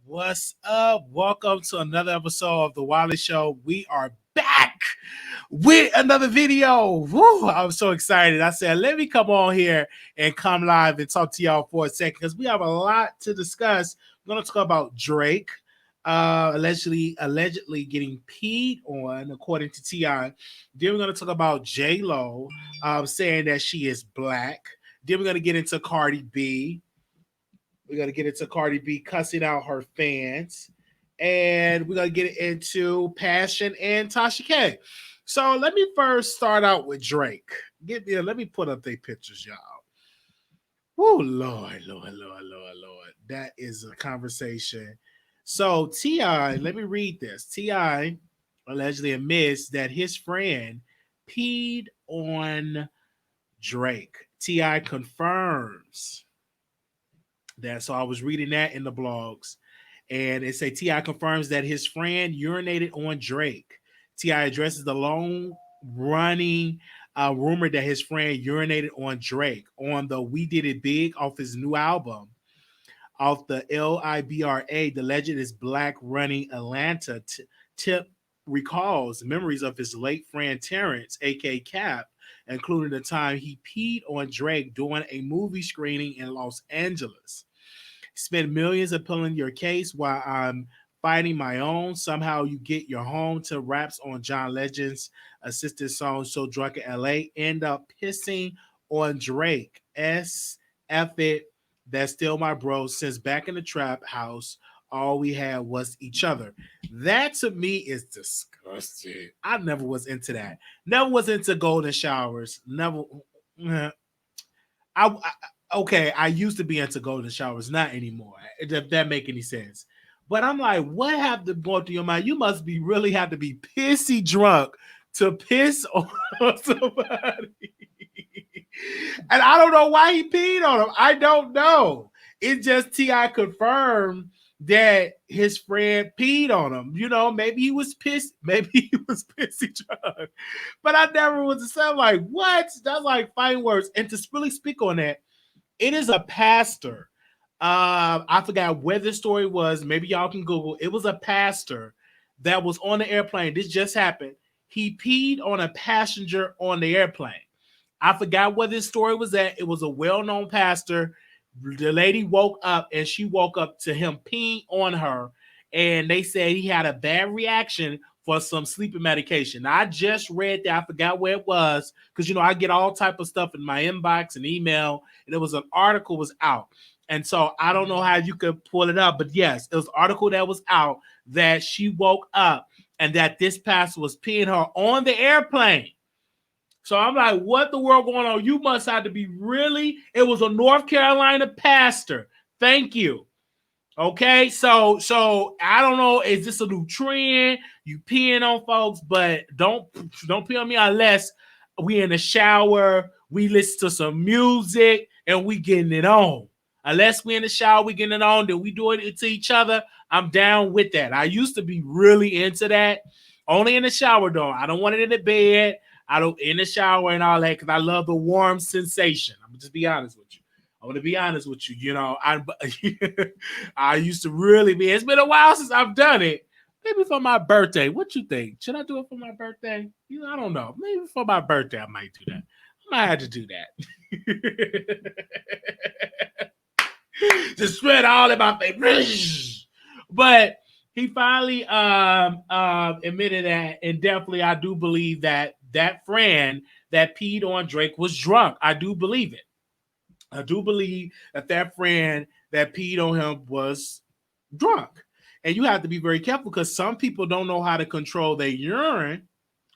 What's up? Welcome to another episode of the Wiley Show. We are back with another video. Woo, I'm so excited. I said, let me come on here and come live and talk to y'all for a second because we have a lot to discuss. We're going to talk about Drake allegedly getting peed on, according to T.I. Then we're going to talk about J-Lo saying that she is black. Then we're going to get into Cardi B. We're going to get into Cardi B cussing out her fans. And we're going to get into Passion and Tasha K. So let me first start out with Drake. Let me put up their pictures, y'all. Oh, Lord. That is a conversation. So T.I., let me read this. T.I. allegedly admits that his friend peed on Drake. T.I. confirms that. So I was reading that in the blogs, and it say T.I. confirms that his friend urinated on Drake. T.I. addresses the long-running rumor that his friend urinated on Drake on the We Did It Big off his new album. Off the LIBRA, the legend is black running Atlanta. Tip recalls memories of his late friend Terrence, aka Cap, including the time he peed on Drake during a movie screening in Los Angeles. Spend millions appealing your case while I'm fighting my own. Somehow you get your home to raps on John Legend's assisted song So Drunk in LA. End up pissing on Drake. F it. That's still my bro. Since back in the trap house, all we had was each other. That to me is disgusting. I never was into that. Never was into golden showers. Never. Okay, I used to be into golden showers, not anymore. If that make any sense. But I'm like, what have to go through your mind? You must be really have to be pissy drunk to piss on somebody. And I don't know why he peed on him. I don't know. It just T.I. confirmed that his friend peed on him. You know, maybe he was pissed. Maybe he was pissy drunk. But I never was to say, like, what? That's like fine words. And to really speak on that, it is a pastor. I forgot where the story was. Maybe y'all can Google. It was a pastor that was on the airplane. This just happened. He peed on a passenger on the airplane. I forgot where this story was at. It was a well-known pastor. The lady woke up and she woke up to him peeing on her. And they said he had a bad reaction for some sleeping medication. Now, I just read that. I forgot where it was because, you know, I get all type of stuff in my inbox and email. And it was an article was out. And so I don't know how you could pull it up. But yes, it was an article that was out that she woke up and that this pastor was peeing her on the airplane. So I'm like, what the world going on? You must have to be really. It was a North Carolina pastor. Thank you. Okay, so I don't know. Is this a new trend? You peeing on folks, but don't pee on me unless we in the shower, we listen to some music, and we getting it on. Unless we in the shower, we getting it on, then we doing it to each other. I'm down with that. I used to be really into that. Only in the shower, though. I don't want it in the bed. I don't in the shower and all that because I love the warm sensation. I'm gonna just be honest with you. I'm gonna be honest with you. You know, I used to really be. It's been a while since I've done it. Maybe for my birthday. What you think? Should I do it for my birthday? You know, I don't know. Maybe for my birthday, I might do that. I might have to do that. Just spread all in my face. But he finally admitted that, and definitely I do believe that friend that peed on Drake was drunk. I do believe it. I do believe that friend that peed on him was drunk. And you have to be very careful because some people don't know how to control their urine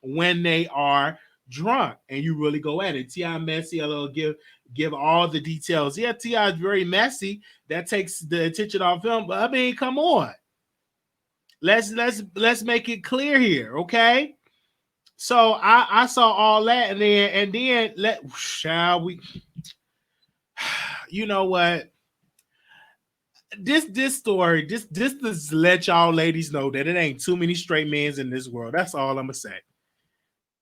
when they are drunk. And you really go at it. T.I. messy, I'll give all the details. Yeah, T.I. is very messy. That takes the attention off him. But I mean, come on. Let's make it clear here, okay? So I saw all that, and then shall we? You know what? This story, this to let y'all ladies know that it ain't too many straight men in this world. That's all I'm gonna say.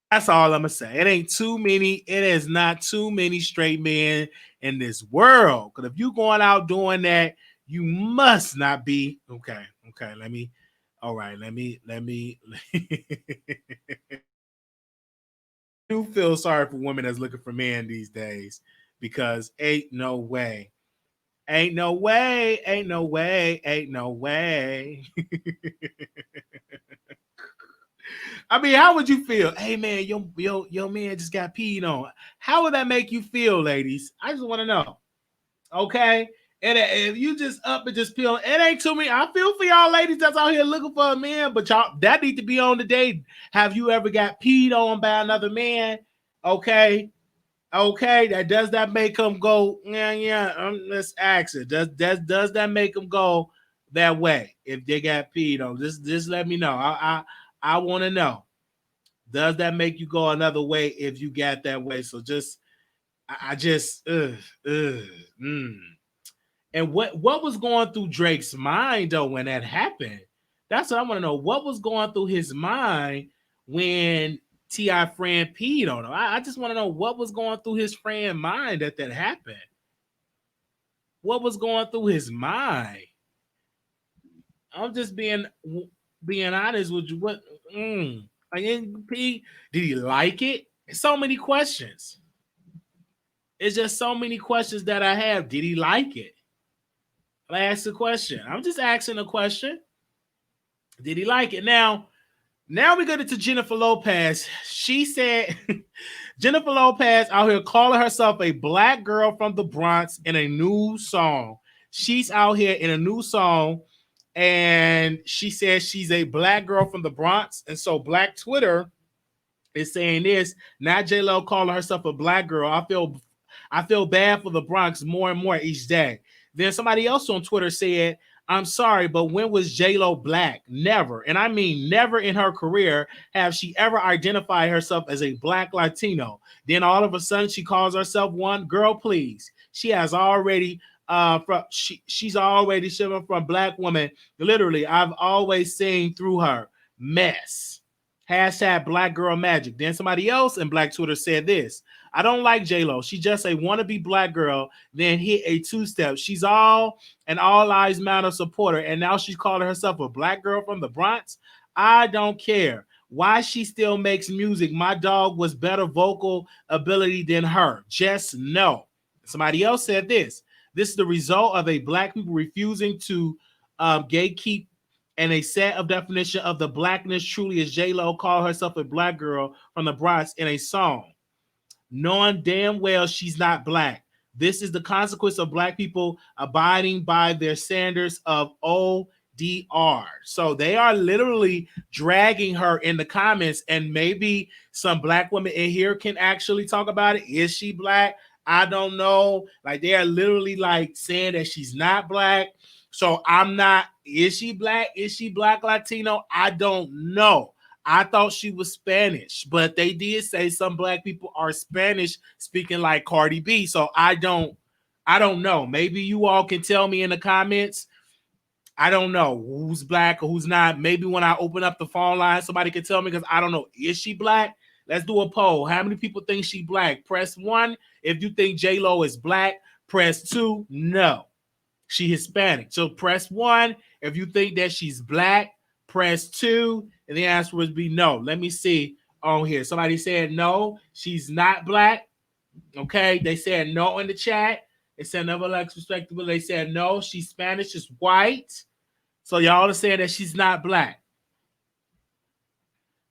That's all I'm gonna say. It ain't too many. It is not too many straight men in this world. Because if you going out doing that, You must not be okay. Okay, let me. All right, let me. do feel sorry for women that's looking for men these days because ain't no way. Ain't no way, ain't no way, ain't no way. I mean, how would you feel? Hey man, your man just got peed on. How would that make you feel, ladies? I just want to know. Okay. And if you just up and just peel, it ain't too many. I feel for y'all ladies that's out here looking for a man, but y'all that need to be on the day. Have you ever got peed on by another man? Okay. Okay, does that make them go? Yeah. Let's ask it. Does that make them go that way if they got peed on? Just let me know. I want to know. Does that make you go another way if you got that way? So just I just mm. And what was going through Drake's mind though when that happened? That's what I want to know. What was going through his mind when T.I. friend peed on him? I just want to know what was going through his friend mind that happened. What was going through his mind? I'm just being honest with you. What? Like, did he like it? So many questions. It's just so many questions that I have. Did he like it? I asked a question. I'm just asking a question. Did he like it? Now we go to Jennifer Lopez. She said Jennifer Lopez out here calling herself a black girl from the Bronx in a new song. She's out here in a new song and she says she's a black girl from the Bronx. And so Black Twitter is saying this, not J-Lo calling herself a black girl. I feel bad for the Bronx more and more each day. Then somebody else on Twitter said, I'm sorry, but when was J-Lo black? Never. And I mean never in her career have she ever identified herself as a black Latino. Then all of a sudden she calls herself one. Girl, please. She has already she's already shipping from black woman. Literally, I've always seen through her mess. Hashtag black girl magic. Then somebody else in Black Twitter said this. I don't like J-Lo. She just a wannabe black girl, then hit a two-step. She's all an all lives matter supporter, and now she's calling herself a black girl from the Bronx. I don't care. Why she still makes music. My dog was better vocal ability than her. Just no. Somebody else said this. This is the result of a black people refusing to gatekeep and a set of definition of the blackness truly as J-Lo called herself a black girl from the Bronx in a song, knowing damn well she's not black. This is the consequence of black people abiding by their standards of ODR. So they are literally dragging her in the comments, and maybe some black women in here can actually talk about it. Is she black? I don't know. Like they are literally like saying that she's not black. So I'm not, is she black? Is she black Latino? I don't know. I thought she was Spanish, but they did say some black people are Spanish speaking like Cardi B. So I don't know. Maybe you all can tell me in the comments. I don't know who's black or who's not. Maybe when I open up the phone line, somebody can tell me because I don't know. Is she black? Let's do a poll. How many people think she black? Press 1 if you think J-Lo is black. Press 2, no. She Hispanic. So press 1 if you think that she's black. Press 2, and the answer would be no. Let me see on here. Somebody said no, she's not black. Okay, they said no in the chat. They said never less respectable. They said no, she's Spanish, she's white. So y'all are saying that she's not black.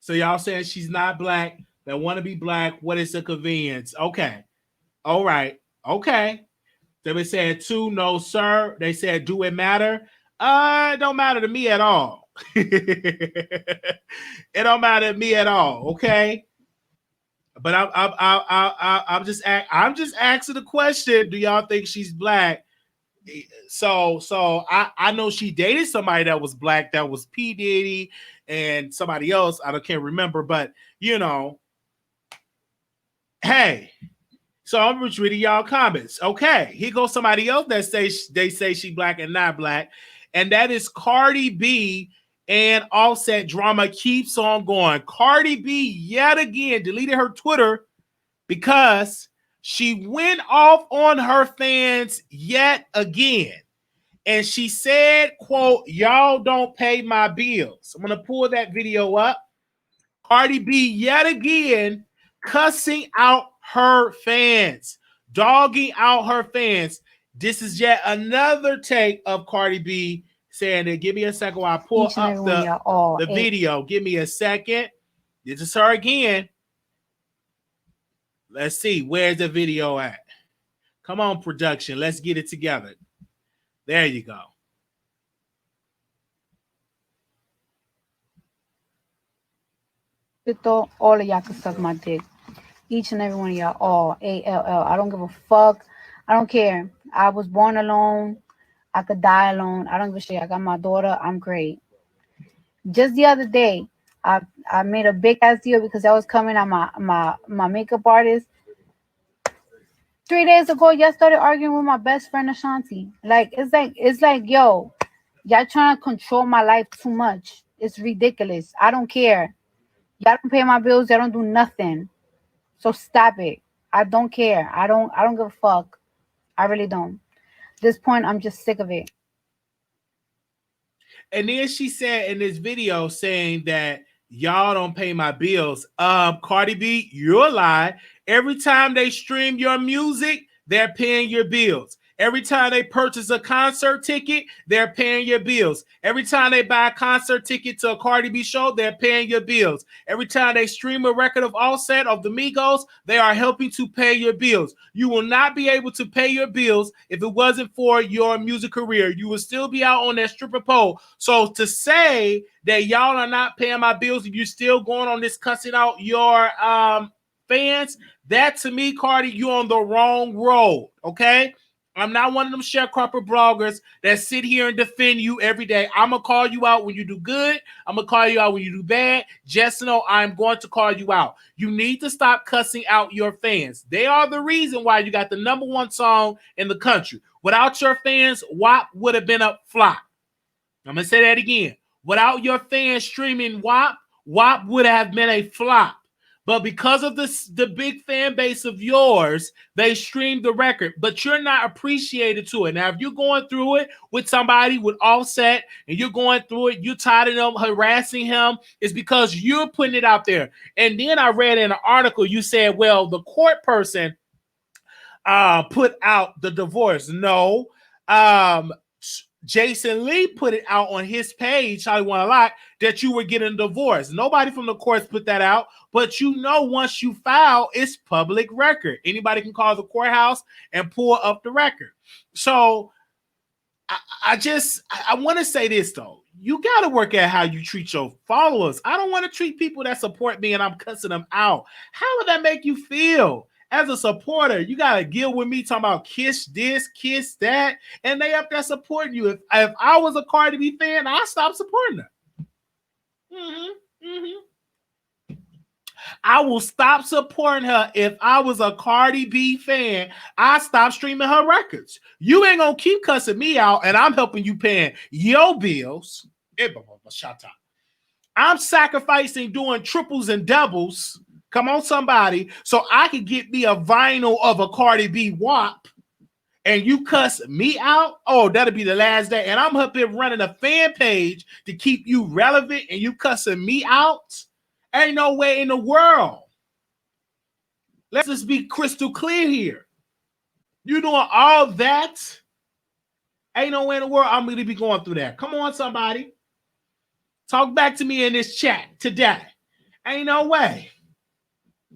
So y'all saying she's not black. They want to be black. What is the convenience? Okay. All right. Okay. They said 2, no, sir. They said, do it matter? It don't matter to me at all. It don't matter to me at all. Okay. But I'm just asking the question. Do y'all think she's black? So I know she dated somebody that was black. That was P. Diddy and somebody else. I can't remember, but you know, hey. So I'm just reading y'all comments. Okay, here goes somebody else that they say she black and not black, and that is Cardi B. And Offset drama keeps on going. Cardi B yet again deleted her Twitter because she went off on her fans yet again. And she said, quote, y'all don't pay my bills. I'm going to pull that video up. Cardi B yet again cussing out her fans, dogging out her fans. This is yet another take of Cardi B saying that. Give me a second while I pull up the video. Give me a second. This is her again. Let's see. Where's the video at? Come on, production. Let's get it together. There you go. All of y'all can suck my dick. Each and every one of y'all. All. A-L-L. I don't give a fuck. I don't care. I was born alone. I could die alone. I don't give a shit. I got my daughter. I'm great. Just the other day, I made a big ass deal because I was coming at my makeup artist. 3 days ago, y'all started arguing with my best friend Ashanti. It's like, yo, y'all trying to control my life too much. It's ridiculous. I don't care. Y'all don't pay my bills. Y'all don't do nothing. So stop it. I don't care. I don't give a fuck. I really don't. At this point, I'm just sick of it. And then she said in this video saying that y'all don't pay my bills. Cardi B, you're a lie. Every time they stream your music, they're paying your bills. Every time they purchase a concert ticket, they're paying your bills. Every time they buy a concert ticket to a Cardi B show, they're paying your bills. Every time they stream a record of Offset of the Migos, they are helping to pay your bills. You will not be able to pay your bills if it wasn't for your music career. You will still be out on that stripper pole. So to say that y'all are not paying my bills and you're still going on this cussing out your fans, that to me, Cardi, you're on the wrong road, okay? I'm not one of them sharecropper bloggers that sit here and defend you every day. I'm going to call you out when you do good. I'm going to call you out when you do bad. Just know I'm going to call you out. You need to stop cussing out your fans. They are the reason why you got the #1 song in the country. Without your fans, WAP would have been a flop. I'm going to say that again. Without your fans streaming WAP, WAP would have been a flop. But because of the big fan base of yours, they streamed the record, but you're not appreciated to it. Now, if you're going through it with somebody with Offset and you're going through it, you're tired of them harassing him, it's because you're putting it out there. And then I read in an article, you said, well, the court person put out the divorce. No. Jason Lee put it out on his page, How You Want a Lot, that you were getting divorced. Nobody from the courts put that out, but you know once you file, it's public record. Anybody can call the courthouse and pull up the record. So I want to say this, though. You got to work at how you treat your followers. I don't want to treat people that support me and I'm cussing them out. How would that make you feel? As a supporter, you got to deal with me talking about kiss this, kiss that, and they up there supporting you. If I was a Cardi B fan, I'd stop supporting her. I will stop supporting her. If I was a Cardi B fan, I'd stop streaming her records. You ain't going to keep cussing me out, and I'm helping you paying your bills. I'm sacrificing doing triples and doubles. Come on, somebody, so I can get me a vinyl of a Cardi B WAP, and you cuss me out. Oh, that'll be the last day. And I'm up here running a fan page to keep you relevant, and you cussing me out. Ain't no way in the world. Let's just be crystal clear here. You doing all that? Ain't no way in the world I'm going to be going through that. Come on, somebody. Talk back to me in this chat today. Ain't no way.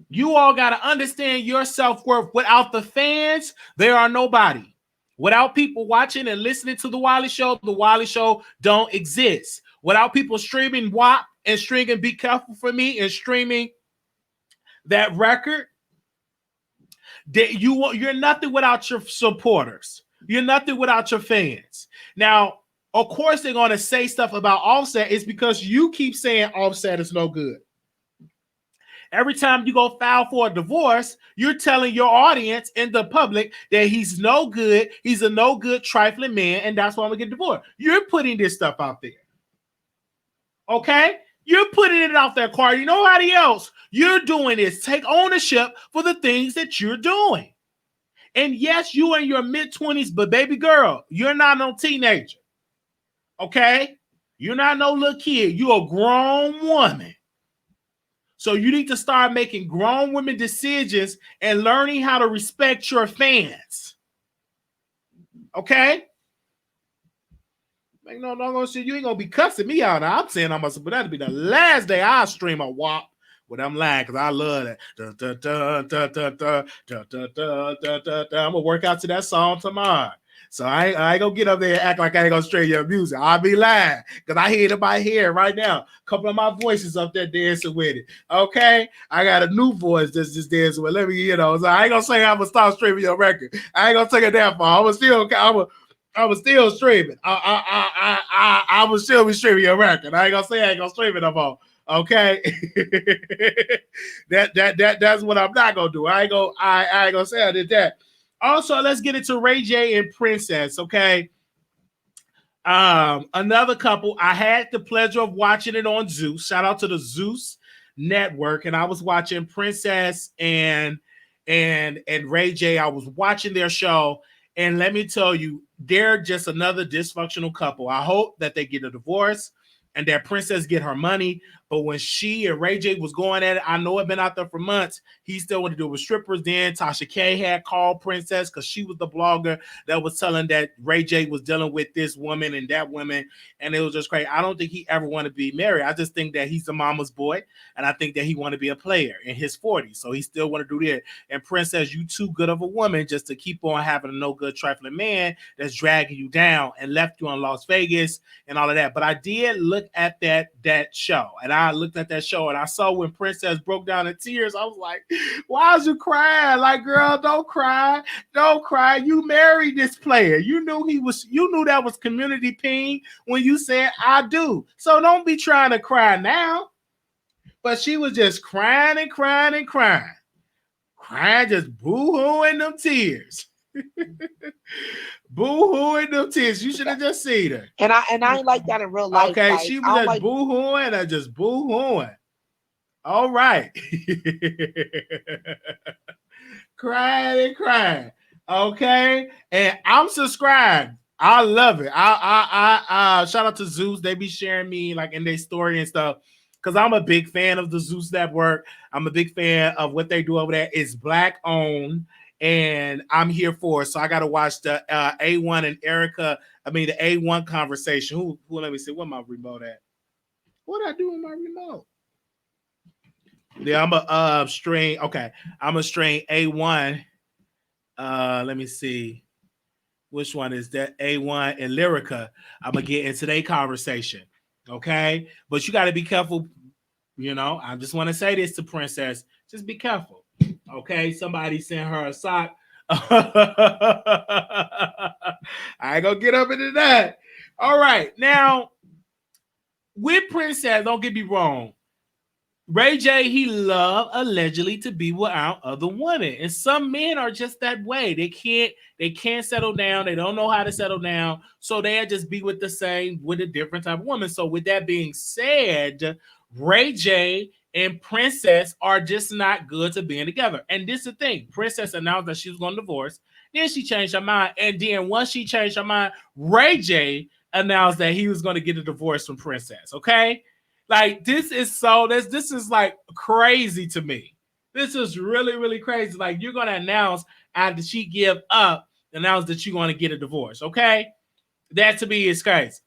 You all got to understand your self-worth. Without the fans, there are nobody. Without people watching and listening to the Wiley Show don't exist. Without people streaming WAP and streaming Be Careful For Me and streaming that record, you're nothing without your supporters. You're nothing without your fans. Now, of course, they're going to say stuff about Offset. It's because you keep saying Offset is no good. Every time you go file for a divorce, you're telling your audience and the public that he's no good. He's a no good trifling man, and that's why I'm going to get divorced. You're putting this stuff out there. Okay? You're putting it out there, Cardi. Nobody else. You're doing this. Take ownership for the things that you're doing. And yes, you in your mid-20s, but baby girl, you're not no teenager. Okay? You're not no little kid. You're a grown woman. So you need to start making grown women decisions and learning how to respect your fans. Okay? Like, no, shit. You ain't gonna be cussing me out. Now, I'm saying but that'll be the last day I stream a WAP with them lying, because I love that. I'm gonna work out to that song tomorrow. So I ain't gonna get up there and act like I ain't gonna straighten your music. I'll be lying, because I hear it in my head right now. A couple of my voices up there dancing with it. Okay? I got a new voice that's just dancing with it. Let me, so I ain't gonna say I'm gonna stop streaming your record. I ain't gonna take it that far. I was still streaming. I will still be streaming your record. I ain't gonna say I ain't gonna stream it no more. Okay, that's what I'm not gonna do. I ain't gonna say I did that. Also, let's get into Ray J and Princess. Okay, another couple. I had the pleasure of watching it on Zeus. Shout out to the Zeus network, and I was watching Princess and Ray J. I was watching their show, and let me tell you, they're just another dysfunctional couple. I hope that they get a divorce and that Princess get her money. But when she and Ray J was going at it, I know it been out there for months. He still wanted to do it with strippers. Then Tasha K had called Princess because she was the blogger that was telling that Ray J was dealing with this woman and that woman. And it was just crazy. I don't think he ever want to be married. I just think that he's a mama's boy. And I think that he want to be a player in his 40s. So he still want to do that. And Princess, you too good of a woman just to keep on having a no good trifling man that's dragging you down and left you in Las Vegas and all of that. But I did look at that show, and I looked at that show and I saw when Princess broke down in tears. I was like, why is you crying? Like, girl, don't cry. Don't cry. You married this player. You knew that was community ping when you said I do. So don't be trying to cry now. But she was just crying and crying and crying. Crying, just boo-hooing them tears. Boo-hooing them tears. You should have just seen her. And I ain't like that in real life. Okay, like, she was just boo-hooing and just boo-hooing. All right. Crying and crying. Okay. And I'm subscribed. I love it. I shout out to Zeus. They be sharing me like in their story and stuff. Because I'm a big fan of the Zeus Network. I'm a big fan of what they do over there. It's Black owned. And I'm here for it. So I got to watch the A1 and Erica. I mean, the A1 conversation. Who let me see. What my remote at? What I do with my remote? Yeah, I'm a string. Okay. I'm a string A1. Let me see. Which one is that? A1 and Lyrica. I'm going to get into their conversation. Okay. But you got to be careful. I just want to say this to Princess. Just be careful. Okay, somebody sent her a sock. I ain't gonna get up into that. All right, now with Princess, don't get me wrong. Ray J, he loved allegedly to be without other women, and some men are just that way. They can't settle down. They don't know how to settle down, so they'll just be with a different type of woman. So with that being said, Ray J and Princess are just not good to being together. And this is the thing. Princess announced that she was going to divorce. Then she changed her mind. And then once she changed her mind, Ray J announced that he was going to get a divorce from Princess. Okay? Like, this is like crazy to me. This is really, really crazy. Like, you're going to announce after she announce that you're going to get a divorce. Okay? That to me is crazy.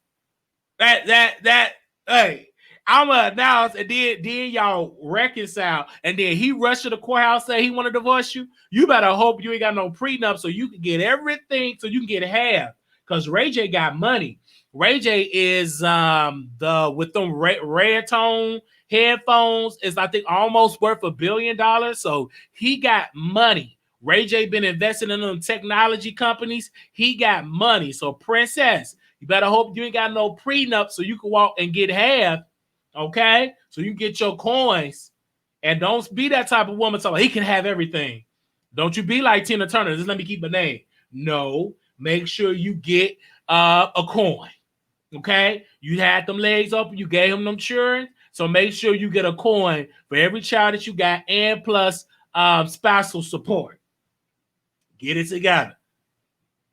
Hey. I'm gonna announce, and then y'all reconcile, and then he rushed to the courthouse, say he want to divorce you. You better hope you ain't got no prenup, so you can get everything, so you can get half. Because Ray J got money. Ray J is with them red tone headphones is I think almost worth $1 billion. So he got money. Ray J been investing in them technology companies. He got money. So Princess, you better hope you ain't got no prenup, so you can walk and get half. Okay, so you get your coins, and don't be that type of woman. So he can have everything. Don't you be like Tina Turner. Just let me keep my name. No, make sure you get a coin. Okay, you had them legs open. You gave him them children. So make sure you get a coin for every child that you got, and plus spousal support. Get it together.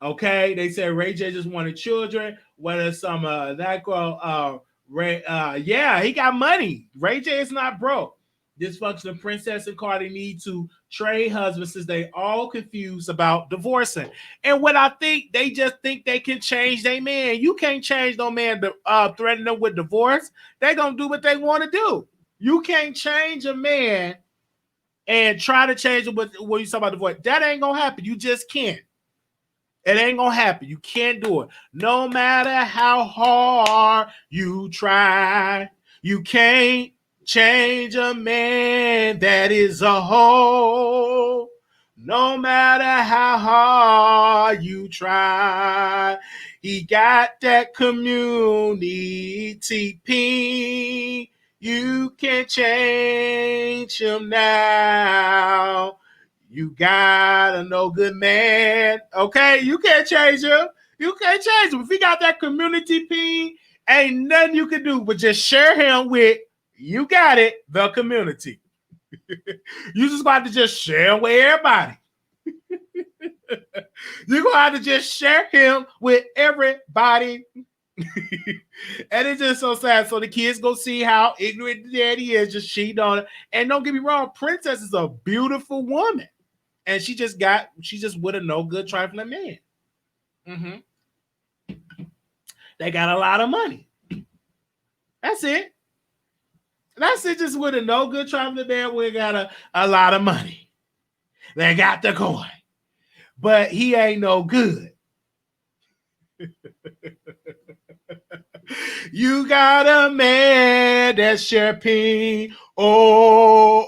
Okay, they said Ray J just wanted children. Whether some that girl, yeah, he got money. Ray J is not broke. Dysfunctional Princess and Cardi need to trade husbands since they all confused about divorcing. And what I think, they just think they can change their man. You can't change no man to threaten them with divorce. They gonna do what they want to do. You can't change a man and try to change it with what you talk about divorce. That ain't gonna happen. You just can't. It ain't gonna happen. You can't do it. No matter how hard you try, you can't change a man that is a hoe. No matter how hard you try, he got that community pin. You can change him now. You got a no good man. Okay, you can't change him. You can't change him. If he got that community pin, ain't nothing you can do but just share him with, you got it, the community. You just got to just share him with everybody. You're going to have to just share him with everybody. And it's just so sad. So the kids go see how ignorant the daddy is, just cheating on her. And don't get me wrong, Princess is a beautiful woman. And she just with a no good trifling man. Mm-hmm. They got a lot of money. That's it. That's it. Just with a no good trifling man, we got a lot of money. They got the coin, but he ain't no good. You got a man that's shipping. Oh.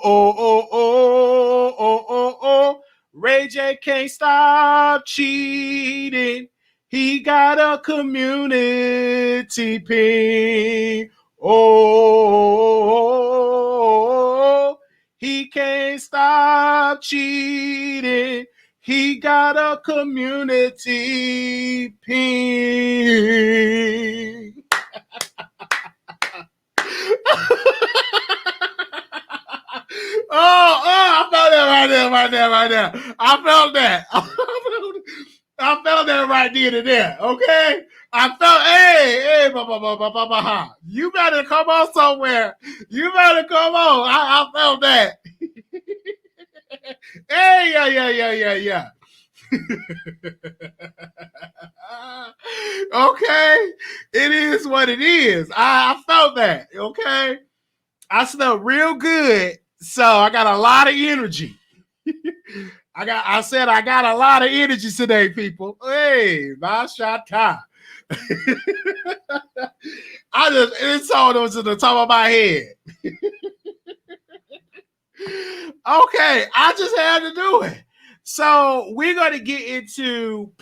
Ray J can't stop cheating. He got a community pin. Oh, he can't stop cheating. He got a community pin. I felt that right there. I felt that. I felt that right there. Okay, I felt. Hey, you better come on somewhere. You better come on. I felt that. Hey, yeah. Okay, it is what it is. I felt that. Okay, I smelled real good, so I got a lot of energy. I said I got a lot of energy today, people. Hey, my Shoutouts. It's all that was in the top of my head. Okay, I just had to do it. So we're going to get into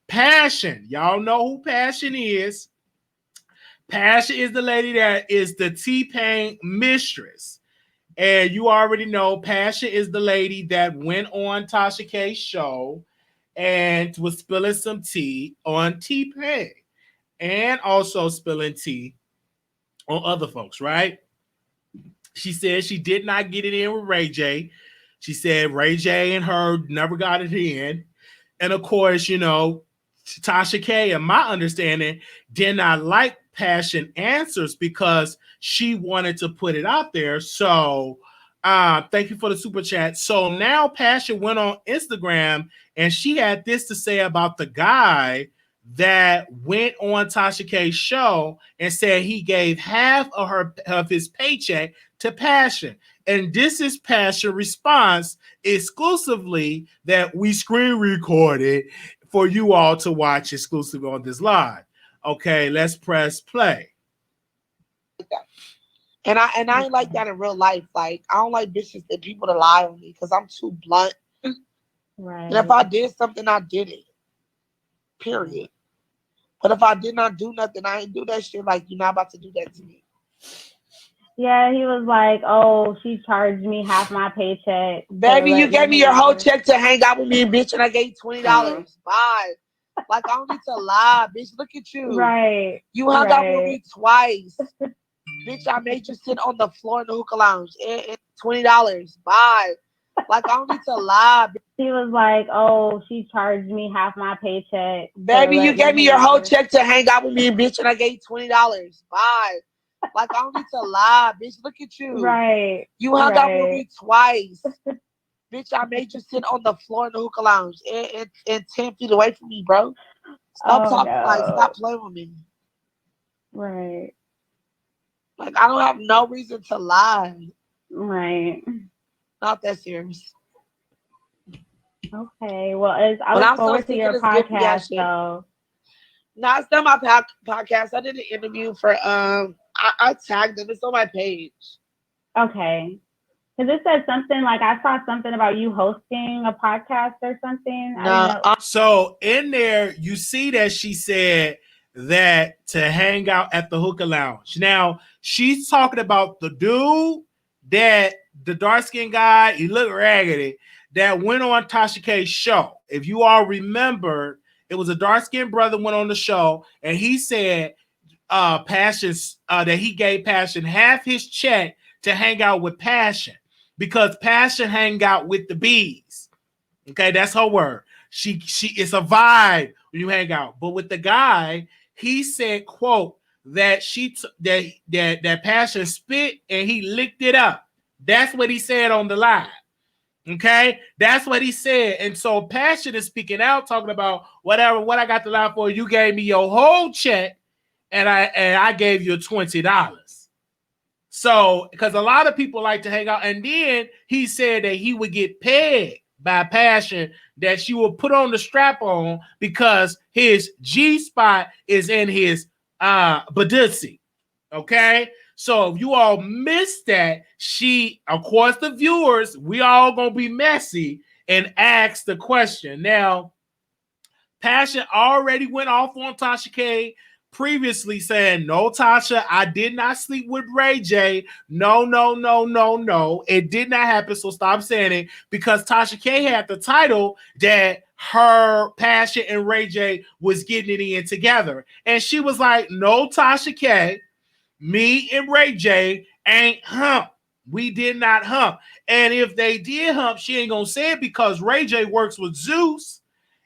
Passion. Y'all know who Passion is. Passion is the lady that is the T-Pain mistress. And you already know Passion is the lady that went on Tasha K's show and was spilling some tea on T-Pain and also spilling tea on other folks, right? She said she did not get it in with Ray J. She said Ray J and her never got it in. And of course, you know, Tasha K, in my understanding, did not like Passion answers because she wanted to put it out there. So thank you for the super chat. So now Passion went on Instagram and she had this to say about the guy that went on Tasha K's show and said he gave half of his paycheck to Passion. And this is Passion response exclusively that we screen recorded for you all to watch exclusively on this live. Okay, let's press play. And I ain't like that in real life. Like, I don't like bitches that people to lie on me because I'm too blunt. Right. And if I did something, I did it. Period. But if I did not do nothing, I ain't do that shit. Like, you're not about to do that to me. Yeah, he was like, "Oh, she charged me half my paycheck." Baby, you gave me your whole check to hang out with me, bitch, and I gave you $20. Bye. Like, I don't need to lie, bitch. Look at you. Right. You hung out with me twice. Bitch, I made you sit on the floor in the hookah lounge. And $20. Bye. Like, I don't need to lie, bitch. She was like, "Oh, she charged me half my paycheck to Baby, you let me gave me your hang whole out with check to hang out with me, bitch, and I gave you $20. Bye. Like, I don't need to lie, bitch. Look at her." you. Right, You hung out with right. me twice. Bitch, I made you sit on the floor in the hookah lounge and 10 feet away from me, bro. Stop Oh talking, like, no. stop playing with me. Right, Like, I don't have no reason to lie. right. Not that serious. Okay. Well, I But look I'm so forward to sick of your this goofy podcast, ass shit. though. No, it's not my podcast. I did an interview for I tagged them. It's on my page. Okay. Because it said something like I saw something about you hosting a podcast or something. I didn't No, know. So in there, you see that she said that to hang out at the hookah lounge. Now she's talking about the dude that the dark skinned guy, he looked raggedy, that went on Tasha K's show. If you all remember, it was a dark skinned brother went on the show and he said Passion that he gave Passion half his check to hang out with Passion because Passion hang out with the bees. Okay, that's her word. She it's a vibe when you hang out. But with the guy, he said, quote, that that Passion spit and he licked it up. That's what he said on the live. Okay, that's what he said. And so Passion is speaking out, talking about whatever what I got the lie for. You gave me your whole check, and I gave you $20. So because a lot of people like to hang out, and then he said that he would get paid by Passion that she will put on the strap on because his G spot is in his badussi. Okay. So if you all missed that, she, of course, the viewers, we all gonna be messy and ask the question. Now, Passion already went off on Tasha K previously saying, no, Tasha, I did not sleep with Ray J. No, no, no, no, no. It did not happen. So stop saying it because Tasha K had the title that her Passion and Ray J was getting it in together. And she was like, no, Tasha K, me and Ray J ain't hump. We did not hump. And if they did hump, she ain't gonna say it because Ray J works with Zeus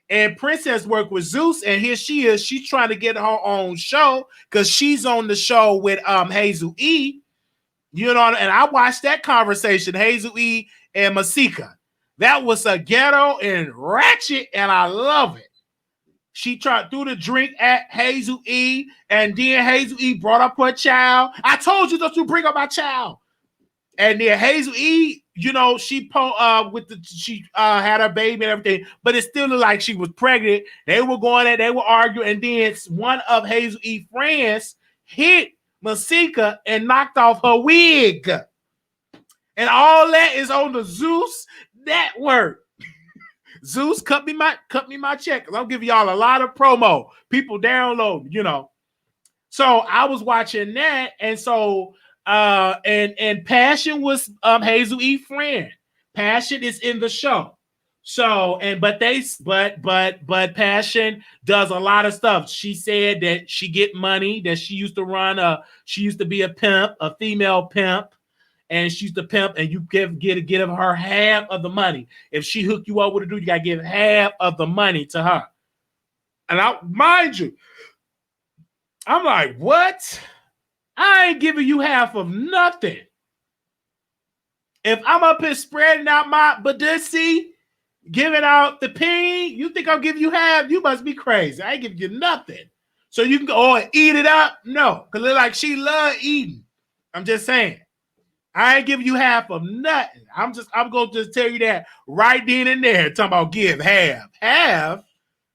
and Princess worked with Zeus, and here she is. She's trying to get her own show because she's on the show with Hazel E. You know, and I watched that conversation, Hazel E and Masika. That was a ghetto and ratchet, and I love it. She tried threw the drink at Hazel E, and then Hazel E brought up her child. I told you not to bring up my child. And then Hazel E, you know, she had her baby and everything, but it still looked like she was pregnant. They were going at, they were arguing, and then one of Hazel E friends hit Masika and knocked off her wig. And all that is on the Zeus network. Zeus cut me my check. I'll give y'all a lot of promo. People download, you know. So I was watching that, and so and Passion was Hazel E friend. Passion is in the show. So but Passion does a lot of stuff. She said that she get money, that she used to she used to be a pimp, a female pimp, and she used to pimp, and you give her half of the money. If she hook you up with a dude, you gotta give half of the money to her. And mind you, I'm like, what? I ain't giving you half of nothing. If I'm up here spreading out my badussi, giving out the peen, you think I'll give you half? You must be crazy. I ain't giving you nothing. So you can go and eat it up? No, because it's like she love eating. I'm just saying. I ain't giving you half of nothing. I'm gonna just tell you that right then and there. Talking about give half. Half?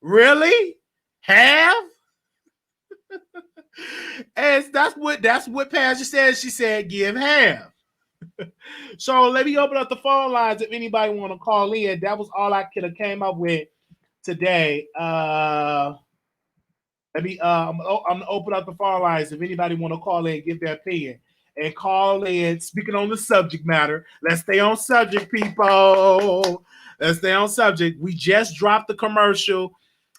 Really? Half? And that's what Pastor said. She said give half. So let me open up the phone lines if anybody want to call in. That was all I could have came up with today. I'm gonna open up the phone lines if anybody want to call in and give their opinion. And call in, speaking on the subject matter. Let's stay on subject, people. Let's stay on subject. We just dropped the commercial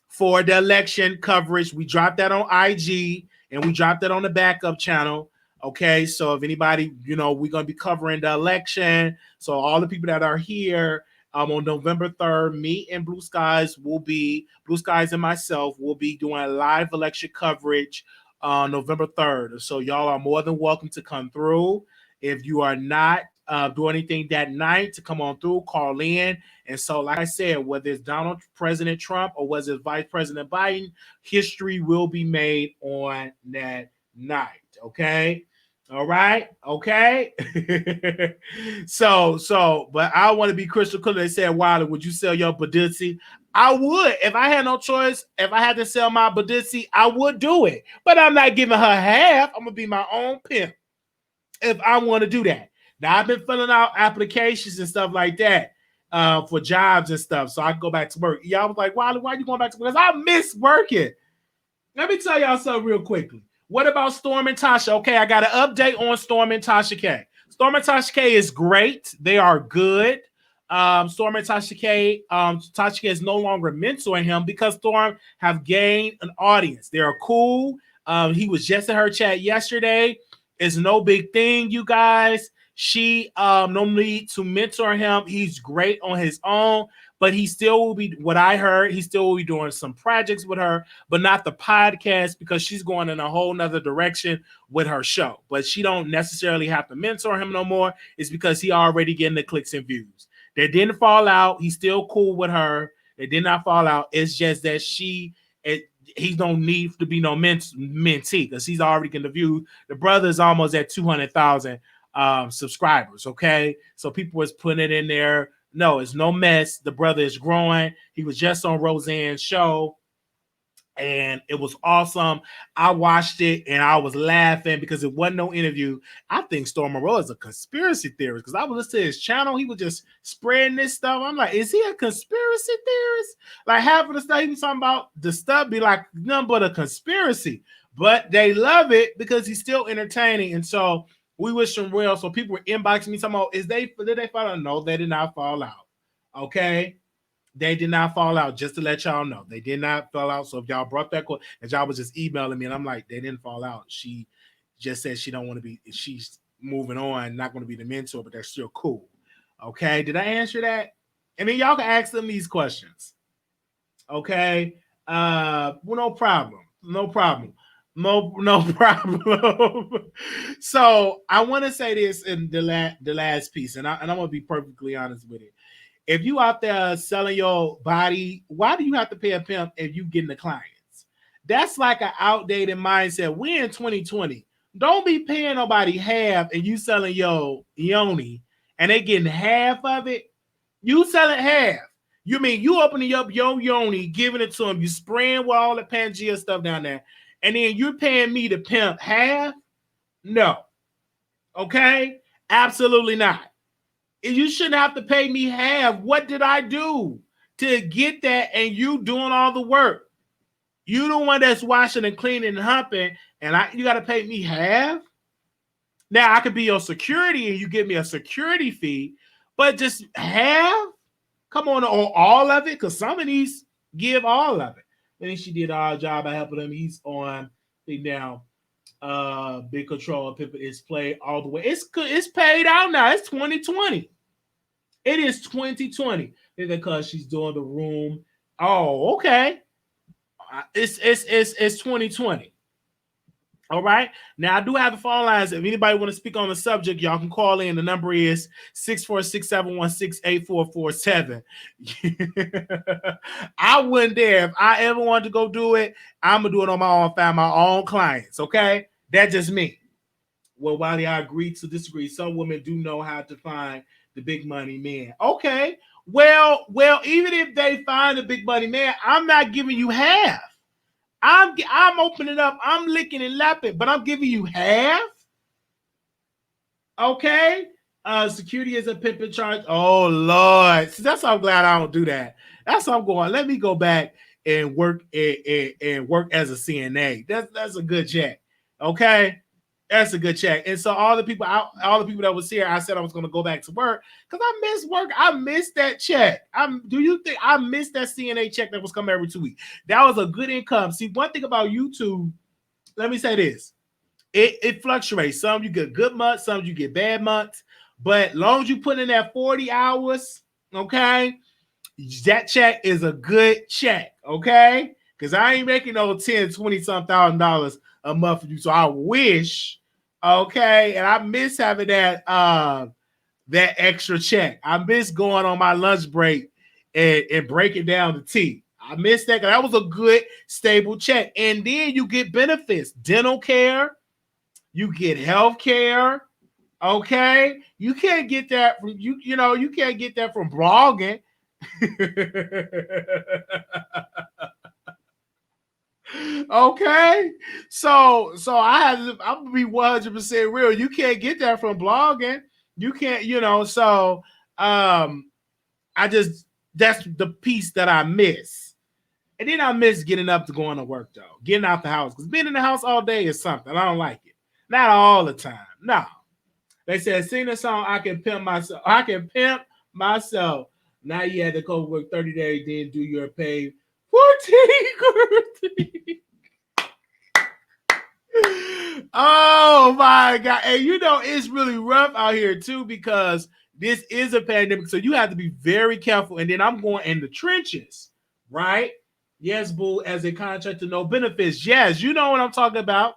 for the election coverage. We dropped that on IG and we dropped that on the backup channel. Okay, so if anybody, you know, we're gonna be covering the election. So all the people that are here, On November 3rd, me and Blue Skies and myself will be doing live election coverage on November 3rd. So y'all are more than welcome to come through. If you are not doing anything that night, to come on through, call in. And so, like I said, whether it's President Trump or whether it's Vice President Biden, history will be made on that night. Okay. All right. Okay. But I want to be crystal clear. They said, Wiley, would you sell your Baditsi? I would. If I had no choice, if I had to sell my Baditsi, I would do it. But I'm not giving her half. I'm going to be my own pimp if I want to do that. Now, I've been filling out applications and stuff like that for jobs and stuff, so I can go back to work. Y'all was like, Wiley, why are you going back to work? Because I miss working. Let me tell y'all something real quickly. What about Storm and Tasha? Okay, I got an update on Storm and Tasha K. Storm and Tasha K is great. They are good. Storm and Tasha K, Tasha K is no longer mentoring him because Storm have gained an audience. They are cool. He was just in her chat yesterday. It's no big thing, you guys. She no need to mentor him. He's great on his own, but he still will be, what I heard, he still will be doing some projects with her, but not the podcast because she's going in a whole nother direction with her show. But she don't necessarily have to mentor him no more. It's because he already getting the clicks and views. They didn't fall out. He's still cool with her. They did not fall out. It's just that he don't need to be no mentee because he's already getting the views. The brother is almost at 200,000 subscribers. Okay, so people was putting it in there. No, it's no mess. The brother is growing. He was just on Roseanne's show, and it was awesome. I watched it and I was laughing because it wasn't no interview. I think Storm Monroe is a conspiracy theorist because I was listening to his channel. He was just spreading this stuff. I'm like, is he a conspiracy theorist? Like half of the stuff he was talking about, the stuff be like nothing but a conspiracy. But they love it because he's still entertaining. And so we wish him well. So people were inboxing me talking about, did they fall out? No, they did not fall out. Okay. They did not fall out, just to let y'all know. They did not fall out. So if y'all brought that quote, and y'all was just emailing me, and I'm like, they didn't fall out. She just said she don't want to be, she's moving on, not going to be the mentor, but they're still cool. Okay, did I answer that? And then y'all can ask them these questions. Okay, well, no problem. No problem. So I want to say this in the last piece, and I'm going to be perfectly honest with it. If you out there selling your body, why do you have to pay a pimp if you getting the clients? That's like an outdated mindset. We're in 2020. Don't be paying nobody half and you selling your yoni and they getting half of it. You selling half. You mean you opening up your yoni, giving it to them, you spraying with all the Pangea stuff down there, and then you're paying me to pimp half? No. Okay? Absolutely not. You shouldn't have to pay me half. What did I do to get that? And you doing all the work. You the one that's washing and cleaning and humping, and you got to pay me half? Now, I could be your security and you give me a security fee, but just half? Come on, or all of it? Because some of these give all of it. I think she did our job by helping him. He's on now. Big Control Pimpin' is played all the way. It's paid out now. It's 2020. It is 2020. Because she's doing the room. Oh, okay. It's 2020. All right. Now I do have the phone lines. If anybody want to speak on the subject, y'all can call in. The number is 646-716-8447. I wouldn't dare. If I ever wanted to go do it, I'm gonna do it on my own, find my own clients. Okay, that's just me. Well, Wiley, I agree to disagree. Some women do know how to find the big money man. Okay. Well, even if they find the big money man, I'm not giving you half. I'm opening up, I'm licking and lapping, but I'm giving you half. Okay. Security is a pimping charge. Oh Lord. See, that's why I'm glad I don't do that. That's why I'm going. Let me go back and work and work as a CNA. That's a good check. Okay. That's a good check. And so all the people that was here, I said I was going to go back to work because I miss work. I missed that check. Do you think I missed that CNA check that was coming every 2 weeks? That was a good income. See, one thing about YouTube, let me say this. It fluctuates. Some you get good months, some you get bad months. But long as you put in that 40 hours, Okay, that check is a good check. Okay, because I ain't making no 10, 20 some $1,000 a month for you. So I wish. Okay, and I miss having that that extra check. I miss going on my lunch break and breaking down the tea. I miss that because that was a good stable check. And then you get benefits, dental care, you get health care. Okay, you can't get that from you can't get that from blogging. Okay, so I'm gonna be 100% real. You can't get that from blogging. You can't, so I just that's the piece that I miss. And then I miss getting up to going to work though. Getting out the house. Because being in the house all day is something. I don't like it. Not all the time. No. They said sing the song I Can Pimp Myself. I Can Pimp Myself. Now you had to go work 30 days, then do your pay 14. Oh my God. And it's really rough out here too because this is a pandemic. So you have to be very careful. And then I'm going in the trenches, right? Yes, boo, as a contractor, no benefits. Yes, you know what I'm talking about.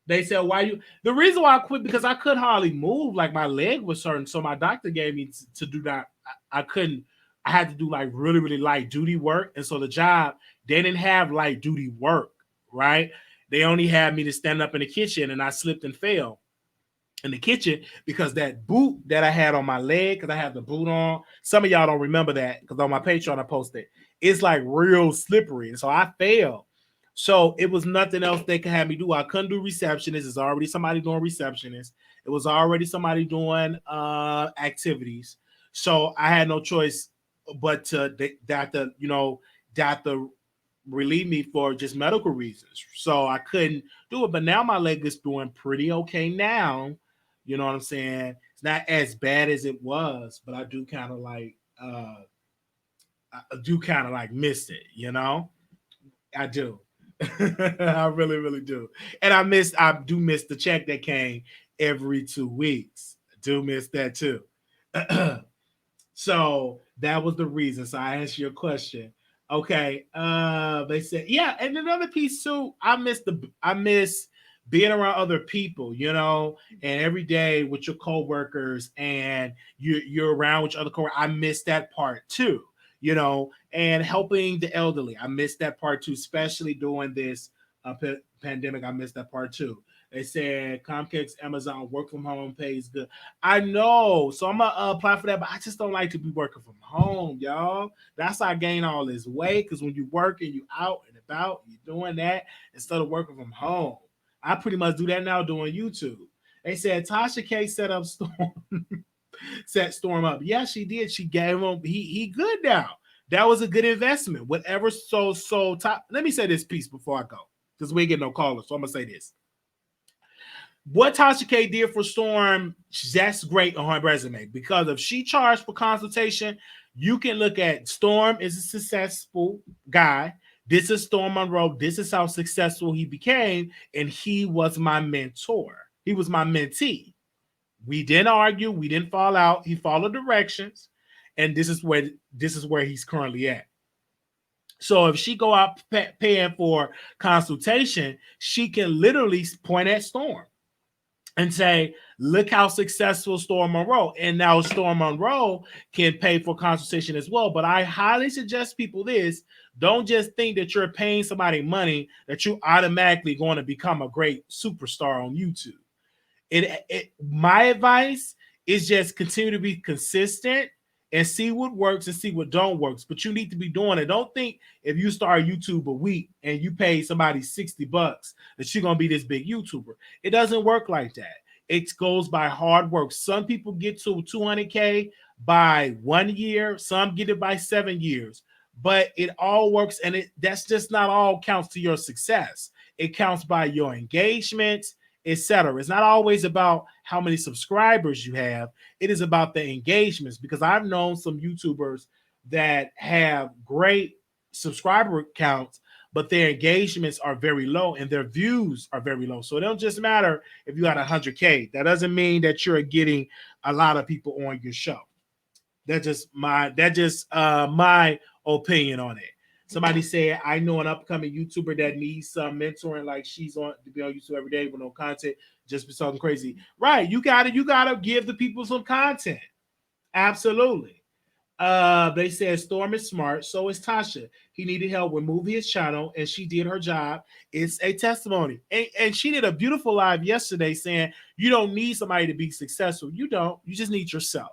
They said, the reason why I quit because I couldn't hardly move, like my leg was hurting. So my doctor gave me to do that. I couldn't, I had to do like really, really light duty work. And so the job, they didn't have light duty work, right? They only had me to stand up in the kitchen and I slipped and fell in the kitchen because that boot that I had on my leg, because I had the boot on. Some of y'all don't remember that because on my Patreon I posted. It's like real slippery. And so I fell. So it was nothing else they could have me do. I couldn't do receptionist. It's already somebody doing receptionist. It was already somebody doing activities. So I had no choice but to relieve me for just medical reasons. So I couldn't do it. But now my leg is doing pretty okay now. You know what I'm saying? It's not as bad as it was, but I do kind of like miss it, I do. I really, really do. And I do miss the check that came every 2 weeks. I do miss that too. So that was the reason. So I answered your question. Okay. They said, yeah, and another piece too, I miss being around other people, and every day with your coworkers and you're around with other coworkers. I miss that part too. And helping the elderly. I missed that part too, especially during this pandemic. I missed that part too. They said Comcast, Amazon, work from home pays good. I know. So I'm going to apply for that, but I just don't like to be working from home, y'all. That's how I gain all this weight because when you work and you out and about, you're doing that instead of working from home. I pretty much do that now doing YouTube. They said Tasha K set up Storm. Set Storm up. Yeah, she did. She gave him. He good now. That was a good investment. Whatever. Let me say this piece before I go because we ain't get no callers. So I'm gonna say this. What Tasha K did for Storm, that's great on her resume because if she charged for consultation, you can look at Storm is a successful guy. This is Storm Monroe. This is how successful he became, and he was my mentor. He was my mentee. We didn't argue. We didn't fall out. He followed directions, and this is where he's currently at. So if she go out paying for consultation, she can literally point at Storm and say, look how successful Storm Monroe. And now Storm Monroe can pay for consultation as well. But I highly suggest people this. Don't just think that you're paying somebody money that you automatically going to become a great superstar on YouTube. My advice is just continue to be consistent and see what works and see what don't works. But you need to be doing it. Don't think if you start YouTube a week and you pay somebody $60 that you're going to be this big YouTuber. It doesn't work like that. It goes by hard work. Some people get to 200K by 1 year. Some get it by 7 years. But it all works, and that's just not all counts to your success. It counts by your engagements, etc. It's not always about how many subscribers you have. It is about the engagements because I've known some YouTubers that have great subscriber counts, but their engagements are very low and their views are very low. So it don't just matter if you got 100K. That doesn't mean that you're getting a lot of people on your show. My opinion on it. Somebody said, I know an upcoming YouTuber that needs some mentoring, like she's on to be on YouTube every day with no content, just be talking crazy. Right. You gotta give the people some content. Absolutely. They said Storm is smart, so is Tasha. He needed help with moving his channel, and she did her job. It's a testimony. And she did a beautiful live yesterday saying you don't need somebody to be successful. You don't. You just need yourself.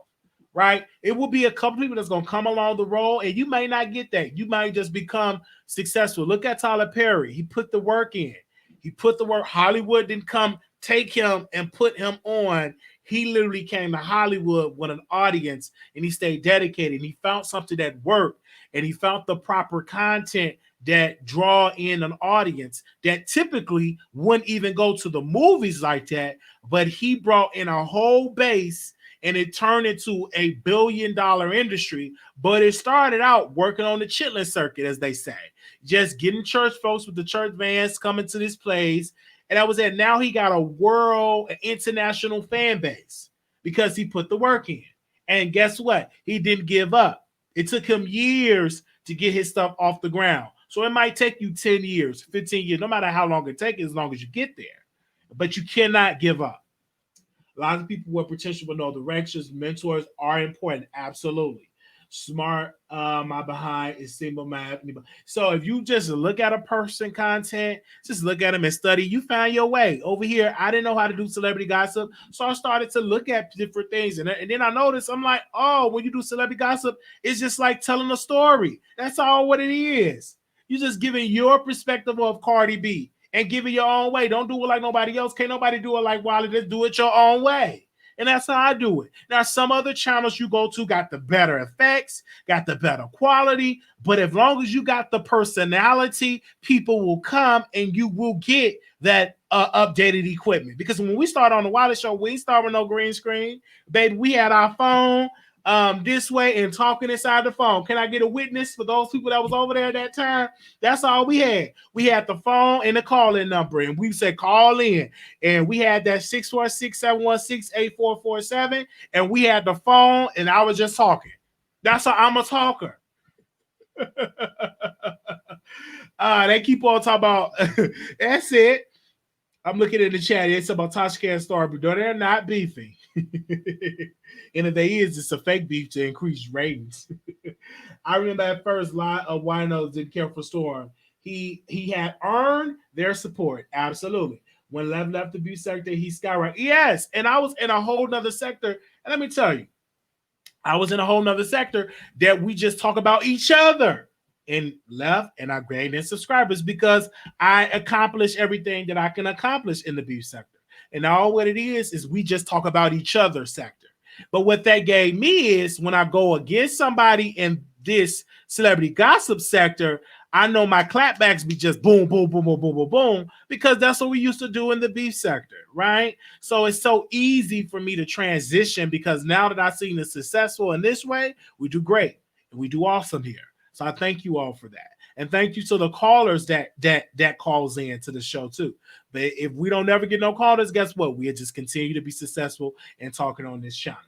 Right? It will be a couple people that's gonna come along the road, and you may not get that. You might just become successful. Look at Tyler Perry. He put the work in. He put the work. Hollywood didn't come take him and put him on. He literally came to Hollywood with an audience and he stayed dedicated. He found something that worked and he found the proper content that draw in an audience that typically wouldn't even go to the movies like that. But he brought in a whole base and it turned into $1 billion industry. But it started out working on the chitlin circuit, as they say, just getting church folks with the church vans coming to this place. And that was it. Now he got a world, an international fan base because he put the work in. And guess what? He didn't give up. It took him years to get his stuff off the ground. So it might take you 10 years, 15 years, no matter how long it takes, as long as you get there. But you cannot give up. A lot of people with potential will know directions, mentors are important. Absolutely. Smart, my behind is single man. So if you just look at a person content, just look at them and study, you find your way. Over here, I didn't know how to do celebrity gossip, so I started to look at different things, and then I noticed, I'm like, oh, when you do celebrity gossip, it's just like telling a story. That's all what it is. You're just giving your perspective of Cardi B and give it your own way. Don't do it like nobody else. Can't nobody do it like Wiley. Just do it your own way. And that's how I do it. Now, some other channels you go to got the better effects, got the better quality, but as long as you got the personality, people will come and you will get that updated equipment. Because when we started on the Wiley Show, we didn't start with no green screen. Baby, we had our phone this way and talking inside the phone. Can I get a witness for those people that was over there at that time? That's all we had. We had the phone and the call-in number, and we said call in. And we had that 646-716-8447, and we had the phone, and I was just talking. That's how I'm a talker. They keep on talking about that's it. I'm looking in the chat. It's about Tasha K and Star, but they're not beefing. And if they is, it's a fake beef to increase ratings. I remember at first, a lot of winos didn't care for Storm. He had earned their support. Absolutely. When left the beauty sector, he skyrocketed. Yes, and I was in a whole nother sector. And let me tell you, I was in a whole nother sector that we just talk about each other. And left, and I gained in subscribers because I accomplished everything that I can accomplish in the beef sector. And all what it is we just talk about each other's sector. But what that gave me is when I go against somebody in this celebrity gossip sector, I know my clapbacks be just boom, boom, boom, boom, boom, boom, boom, because that's what we used to do in the beef sector, right? So it's so easy for me to transition because now that I've seen it successful in this way, we do great and we do awesome here. So I thank you all for that. And thank you to the callers that calls in to the show too. But if we don't ever get no callers, guess what? We'll just continue to be successful and talking on this channel.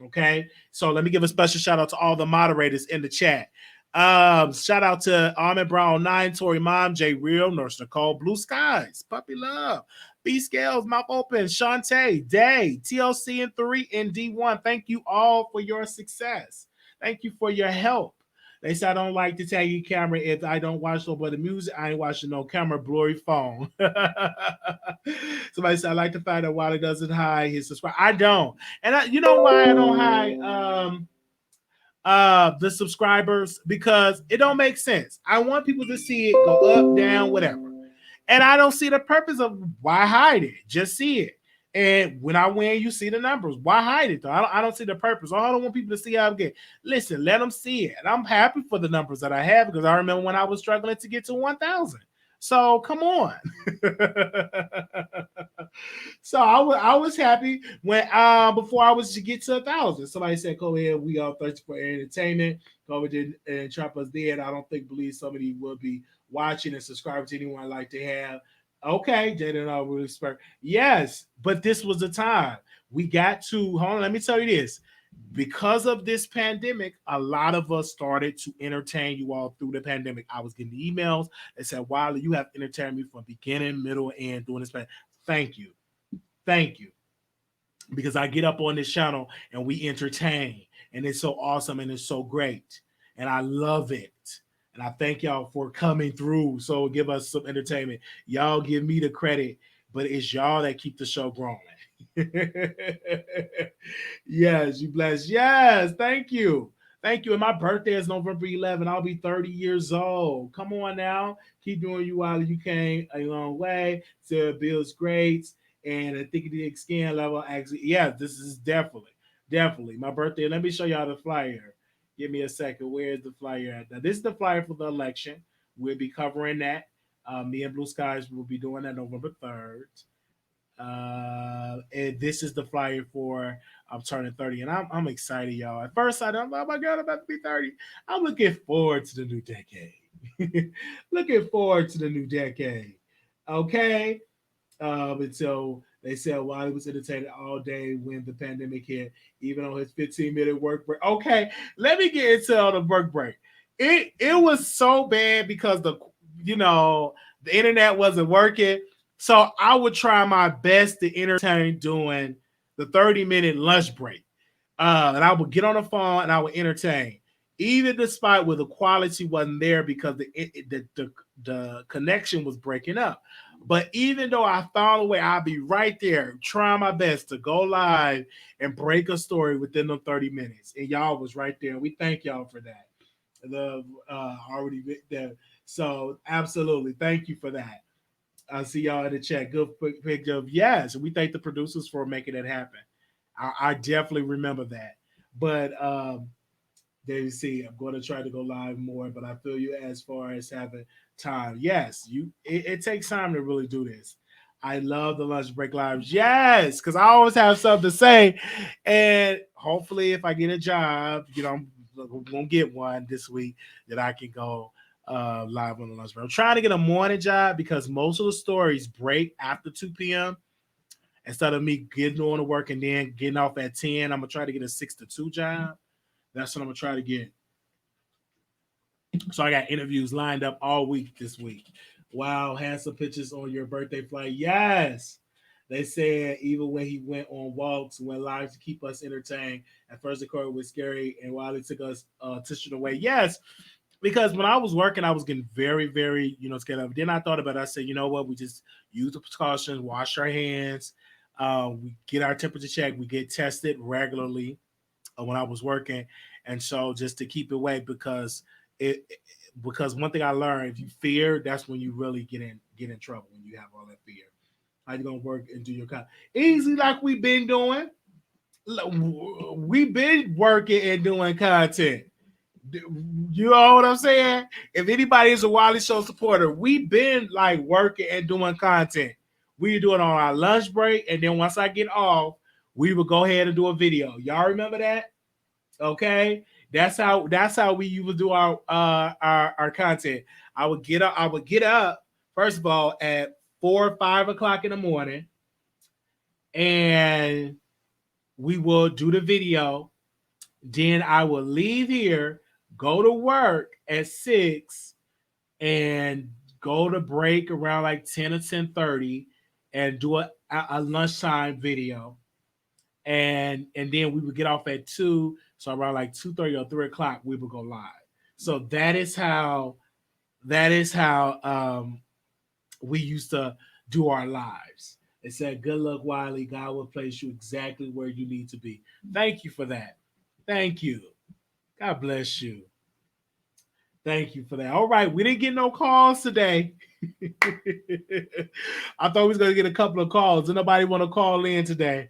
Okay. So let me give a special shout out to all the moderators in the chat. Shout out to Ahmed Brown 9, Tori Mom, J Real, Nurse Nicole, Blue Skies, Puppy Love, B Scales, Mouth Open, Shantae, Day, TLC and 3 and D1. Thank you all for your success. Thank you for your help. They said I don't like to tag you camera if I don't watch no but the music. I ain't watching no camera, blurry phone. Somebody said I like the fact that Wiley doesn't hide his subscribe. I don't. And you know why I don't hide the subscribers? Because it don't make sense. I want people to see it go up, down, whatever. And I don't see the purpose of why hide it. Just see it. And when I win, you see the numbers. Why hide it, though? I don't see the purpose. I don't want people to see how I'm getting. Listen, let them see it. And I'm happy for the numbers that I have because I remember when I was struggling to get to 1,000. So come on. So I was happy when before I was to get to 1,000. Somebody said, "Go ahead, we are thirsty for entertainment. COVID didn't trap us dead. I don't believe somebody will be watching and subscribing to anyone like they have." Okay, Jaden, I will expect. Yes, but this was the time. We got to hold on. Let me tell you this. because of this pandemic, a lot of us started to entertain you all through the pandemic. I was getting emails that said, Wiley, you have entertained me from beginning, middle, and during this pandemic. Thank you. Thank you. Because I get up on this channel and we entertain, and it's so awesome and it's so great. And I love it. And I thank y'all for coming through. So give us some entertainment. Y'all give me the credit, but it's y'all that keep the show growing. Yes, you bless. Yes, thank you. Thank you. And my birthday is November 11th. I'll be 30 years old. Come on now. Keep doing you while you came a long way. Sarah Bill's great. And I think the skin level actually, yeah, this is definitely my birthday. Let me show y'all the flyer. Give me a second. Where's the flyer at? Now, this is the flyer for the election. We'll be covering that. Me and Blue Skies will be doing that November 3rd. And this is the flyer for I'm turning 30, and I'm excited, y'all. At first, I'm oh my god, I'm about to be 30. I'm looking forward to the new decade. Looking forward to the new decade. Okay. And so they said Wiley was entertained all day when the pandemic hit, even on his 15-minute work break. Okay, let me get into the work break. It was so bad because the internet wasn't working. So I would try my best to entertain during the 30-minute lunch break. And I would get on the phone and I would entertain. Even despite where the quality wasn't there because the connection was breaking up. But even though I found a way, I'd be right there trying my best to go live and break a story within the 30 minutes. And y'all was right there. We thank y'all for that. The already there. So absolutely. Thank you for that. I see y'all in the chat. Good picture of yes. We thank the producers for making it happen. I definitely remember that. But there you see, I'm going to try to go live more, but I feel you as far as having time. Yes, it takes time to really do this. I love the lunch break lives. Yes, because I always have something to say. And hopefully if I get a job, I'm gonna get one this week that I can go live on the lunch break. I'm trying to get a morning job because most of the stories break after 2 p.m. Instead of me getting on to work and then getting off at 10, I'm gonna try to get a 6 to 2 job. That's what I'm gonna try to get. So I got interviews lined up all week this week. Wow, handsome pictures on your birthday flight. Yes. They said even when he went on walks, went live to keep us entertained. At first the court was scary, and while he took us tissue away. Yes, because when I was working, I was getting very, very, scared of it. Then I thought about it. I said, you know what? We just use the precautions, wash our hands, we get our temperature checked, we get tested regularly when I was working, and so just to keep it away because one thing I learned, if you fear, that's when you really get in trouble when you have all that fear. How you gonna work and do your easy like we've been doing? We've been working and doing content. You know what I'm saying? If anybody is a Wiley Show supporter, we've been like working and doing content. We do it on our lunch break, and then once I get off, we will go ahead and do a video. Y'all remember that? Okay, that's how we would do our content. I would get up first of all at 4 or 5 o'clock in the morning, and we will do the video. Then I will leave here, go to work at 6, and go to break around like 10 or 10:30, and do a lunchtime video. And then we would get off at 2, so around like 2:30 or 3 o'clock we would go live. So that is how we used to do our lives. It said, good luck, Wiley. God will place you exactly where you need to be. Thank you for that. Thank you. God bless you. Thank you for that. All right, we didn't get no calls today. I thought we was going to get a couple of calls. Did nobody want to call in today?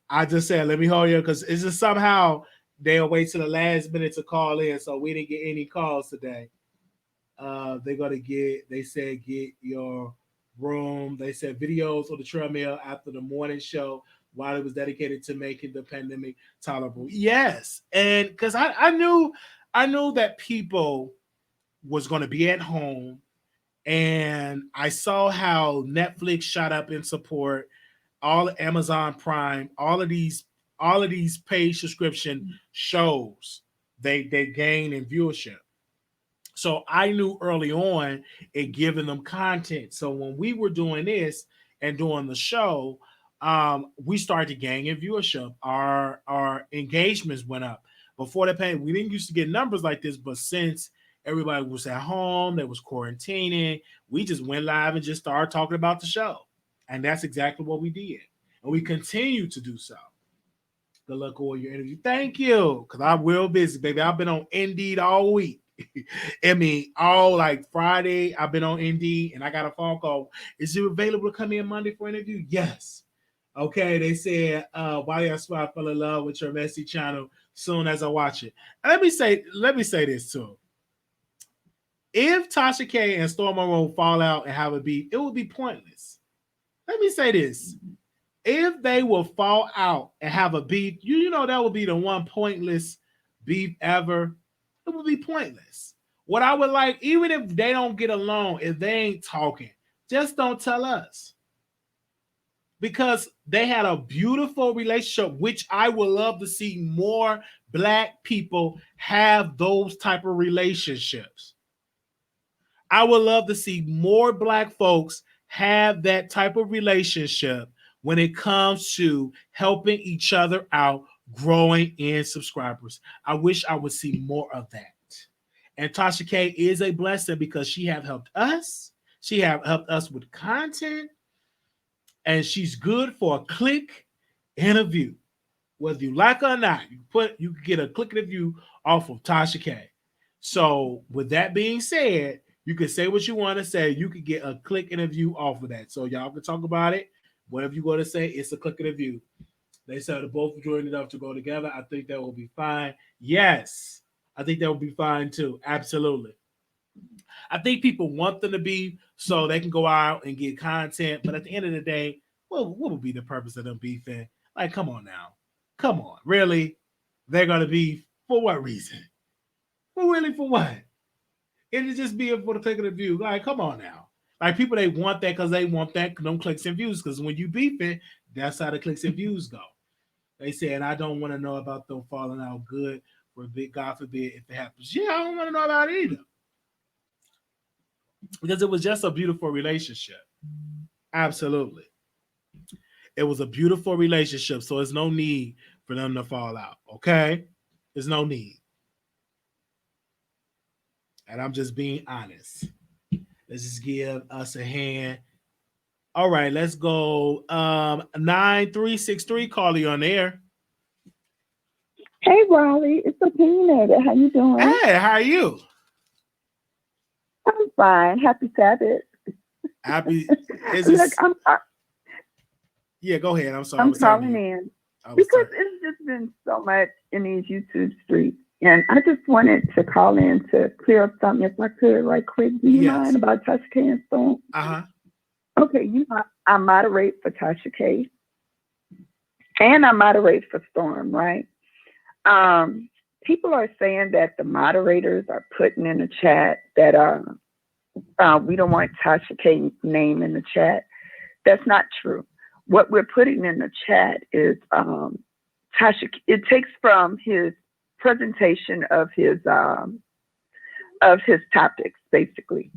I just said, let me hold you because it's just somehow they'll wait till the last minute to call in. So we didn't get any calls today. They said, get your room. They said videos on the treadmill after the morning show while it was dedicated to making the pandemic tolerable. Yes. And because I knew that people was going to be at home, and I saw how Netflix shot up in support, all Amazon Prime, all of these all of these paid subscription shows, they gain in viewership. So I knew early on in giving them content. So when we were doing this and doing the show, we started to gain in viewership. Our engagements went up. Before the pandemic, we didn't used to get numbers like this, but since everybody was at home, they was quarantining, we just went live and just started talking about the show. And that's exactly what we did. And we continue to do so. Good luck on your interview. Thank you. Because I'm real busy, baby. I've been on Indeed all week. I mean, all like Friday, I've been on Indeed and I got a phone call. Is you available to come in Monday for an interview? Yes. Okay. They said, Wiley, I swear I fell in love with your messy channel soon as I watch it. Let me say this too. If Tasha K and Storm Monroe fall out and have a beef, it would be pointless. Let me say this. If they will fall out and have a beef, you know that would be the one pointless beef ever. It would be pointless. What I would like, even if they don't get along, if they ain't talking, just don't tell us. Because they had a beautiful relationship, which I would love to see more Black people have those type of relationships. I would love to see more Black folks have that type of relationship when it comes to helping each other out, growing in subscribers. I wish I would see more of that. And Tasha K is a blessing because she have helped us. She have helped us with content. And she's good for a click and a view. Whether you like her or not, you can get a click and a view off of Tasha K. So with that being said, you can say what you want to say. You can get a click and a view off of that. So y'all can talk about it. Whatever you want to say, it's a click and a view. They said the both joined enough to go together. I think that will be fine. Yes, I think that will be fine too. Absolutely. I think people want them to be so they can go out and get content. But at the end of the day, what would be the purpose of them beefing? Like, come on now. Come on. Really? They're going to beef for what reason? Well, really, for what? It'll just be for the click of the view. Like, come on now. Like, people, they want that because they want that, them clicks and views. Because when you beefing, that's how the clicks and views go. They say, and I don't want to know about them falling out good, for God forbid if it happens. Yeah, I don't want to know about it either. Because it was just a beautiful relationship. Absolutely. It was a beautiful relationship, so there's no need for them to fall out, okay? There's no need. And I'm just being honest. Let's just give us a hand. All right, let's go. 9363, Carly on air. Hey, Raleigh, it's Opinionated. How you doing? Hey, how are you? I'm fine. Happy Sabbath. Happy. Look, Yeah, go ahead. I'm sorry. I'm calling in because it's just been so much in these YouTube streets. And I just wanted to call in to clear up something if I could right quick. Do you mind about Tasha K and Storm? Uh-huh. Okay, you know, I moderate for Tasha K and I moderate for Storm, right? People are saying that the moderators are putting in the chat that we don't want Tasha K's name in the chat. That's not true. What we're putting in the chat is Tasha. It takes from his presentation of his topics, basically.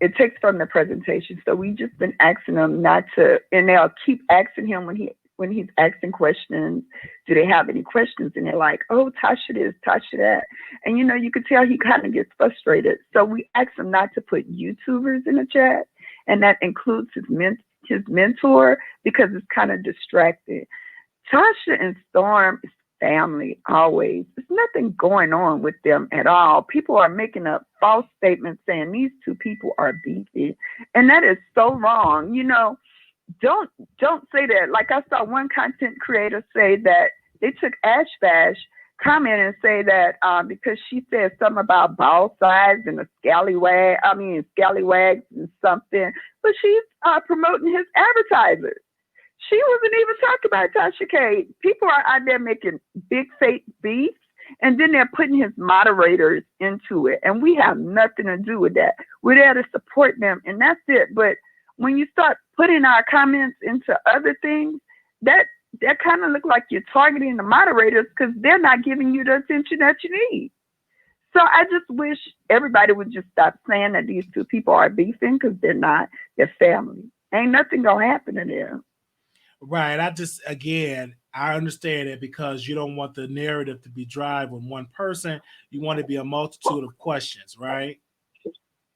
It takes from the presentation. So we just been asking them not to, and they'll keep asking him when he's asking questions, do they have any questions? And they're like, oh, Tasha this, Tasha that. And, you know, you could tell he kind of gets frustrated. So we asked him not to put YouTubers in the chat. And that includes his mentor, because it's kind of distracting. Tasha and Storm is family always. There's nothing going on with them at all. People are making up false statements saying these two people are beefy. And that is so wrong. You know, don't say that. Like I saw one content creator say that they took Ash Bash comment and say that because she said something about ball size and scallywags and something, but she's promoting his advertisers. She wasn't even talking about Tasha K. People are out there making big fake beefs, and then they're putting his moderators into it, and we have nothing to do with that. We're there to support them, and that's it. But when you start putting our comments into other things, that that kind of look like you're targeting the moderators because they're not giving you the attention that you need. So I just wish everybody would just stop saying that these two people are beefing because they're not. They're family. Ain't nothing gonna happen to them. Right. I understand it because you don't want the narrative to be driven with one person. You want it to be a multitude of questions, right?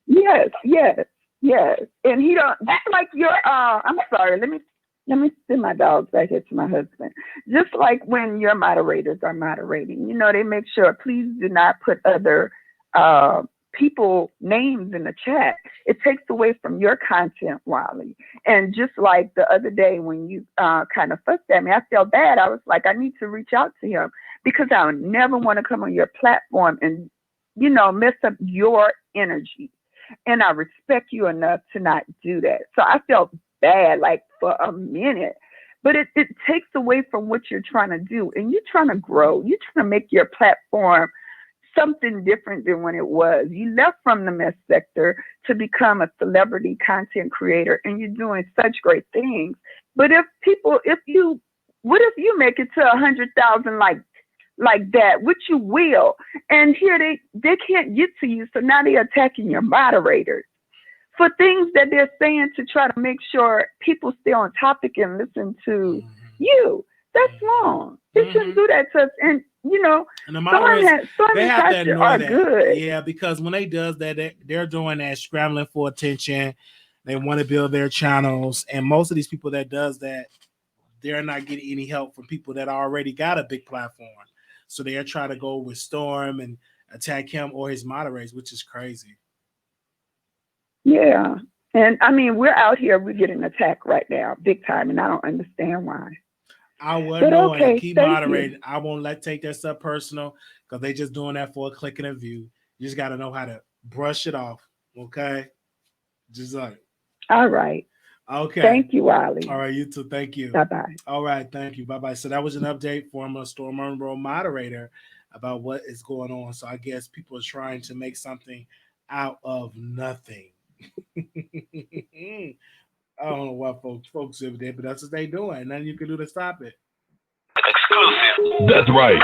Yes, yes, yes. And he don't. That's like your. I'm sorry. Let me send my dogs back here to my husband. Just like when your moderators are moderating, they make sure, please do not put other people names in the chat. It takes away from your content, Wiley. And just like the other day when you kind of fussed at me, I felt bad. I was like, I need to reach out to him because I would never want to come on your platform and, mess up your energy. And I respect you enough to not do that. So I felt bad like for a minute, but it takes away from what you're trying to do. And you're trying to grow. You're trying to make your platform something different than when it was. You left from the mess sector to become a celebrity content creator, and you're doing such great things. But what if you make it to 100,000 like that, which you will, and here they can't get to you, so now they're attacking your moderators for things that they're saying to try to make sure people stay on topic and listen to you. That's wrong. They shouldn't do that to us. And and the moderators, they have to ignore that. Good. Yeah, because when they does that, they're doing that scrambling for attention. They want to build their channels, and most of these people that does that, they're not getting any help from people that already got a big platform. So they're trying to go with Storm and attack him or his moderators, which is crazy. Yeah. And I mean, we're out here, we're getting attacked right now, big time, and I don't understand why. I wouldn't know and keep moderating. I won't take that stuff personal because they just doing that for a click and a view. You just got to know how to brush it off. Okay. Just like. All right. Okay. Thank you, Wiley. All right. You too. Thank you. Bye-bye. All right. Thank you. Bye-bye. So that was an update from a Storm Monroe moderator about what is going on. So I guess people are trying to make something out of nothing. I don't know what folks over there, but that's what they doing. Nothing you can do to stop it. Exclusive. That's right.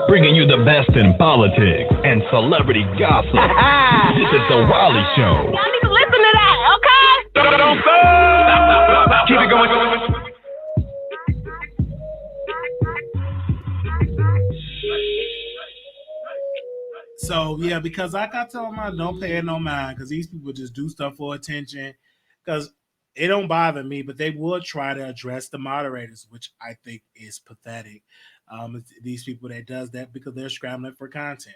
Bringing you the best in politics and celebrity gossip. This is the Wiley Show. Y'all need to listen to that, okay? Don't stop. Keep it going. So yeah, because like I told my, don't pay it no mind because these people just do stuff for attention. Because it don't bother me, but they will try to address the moderators, which I think is pathetic. These people that does that because they're scrambling for content.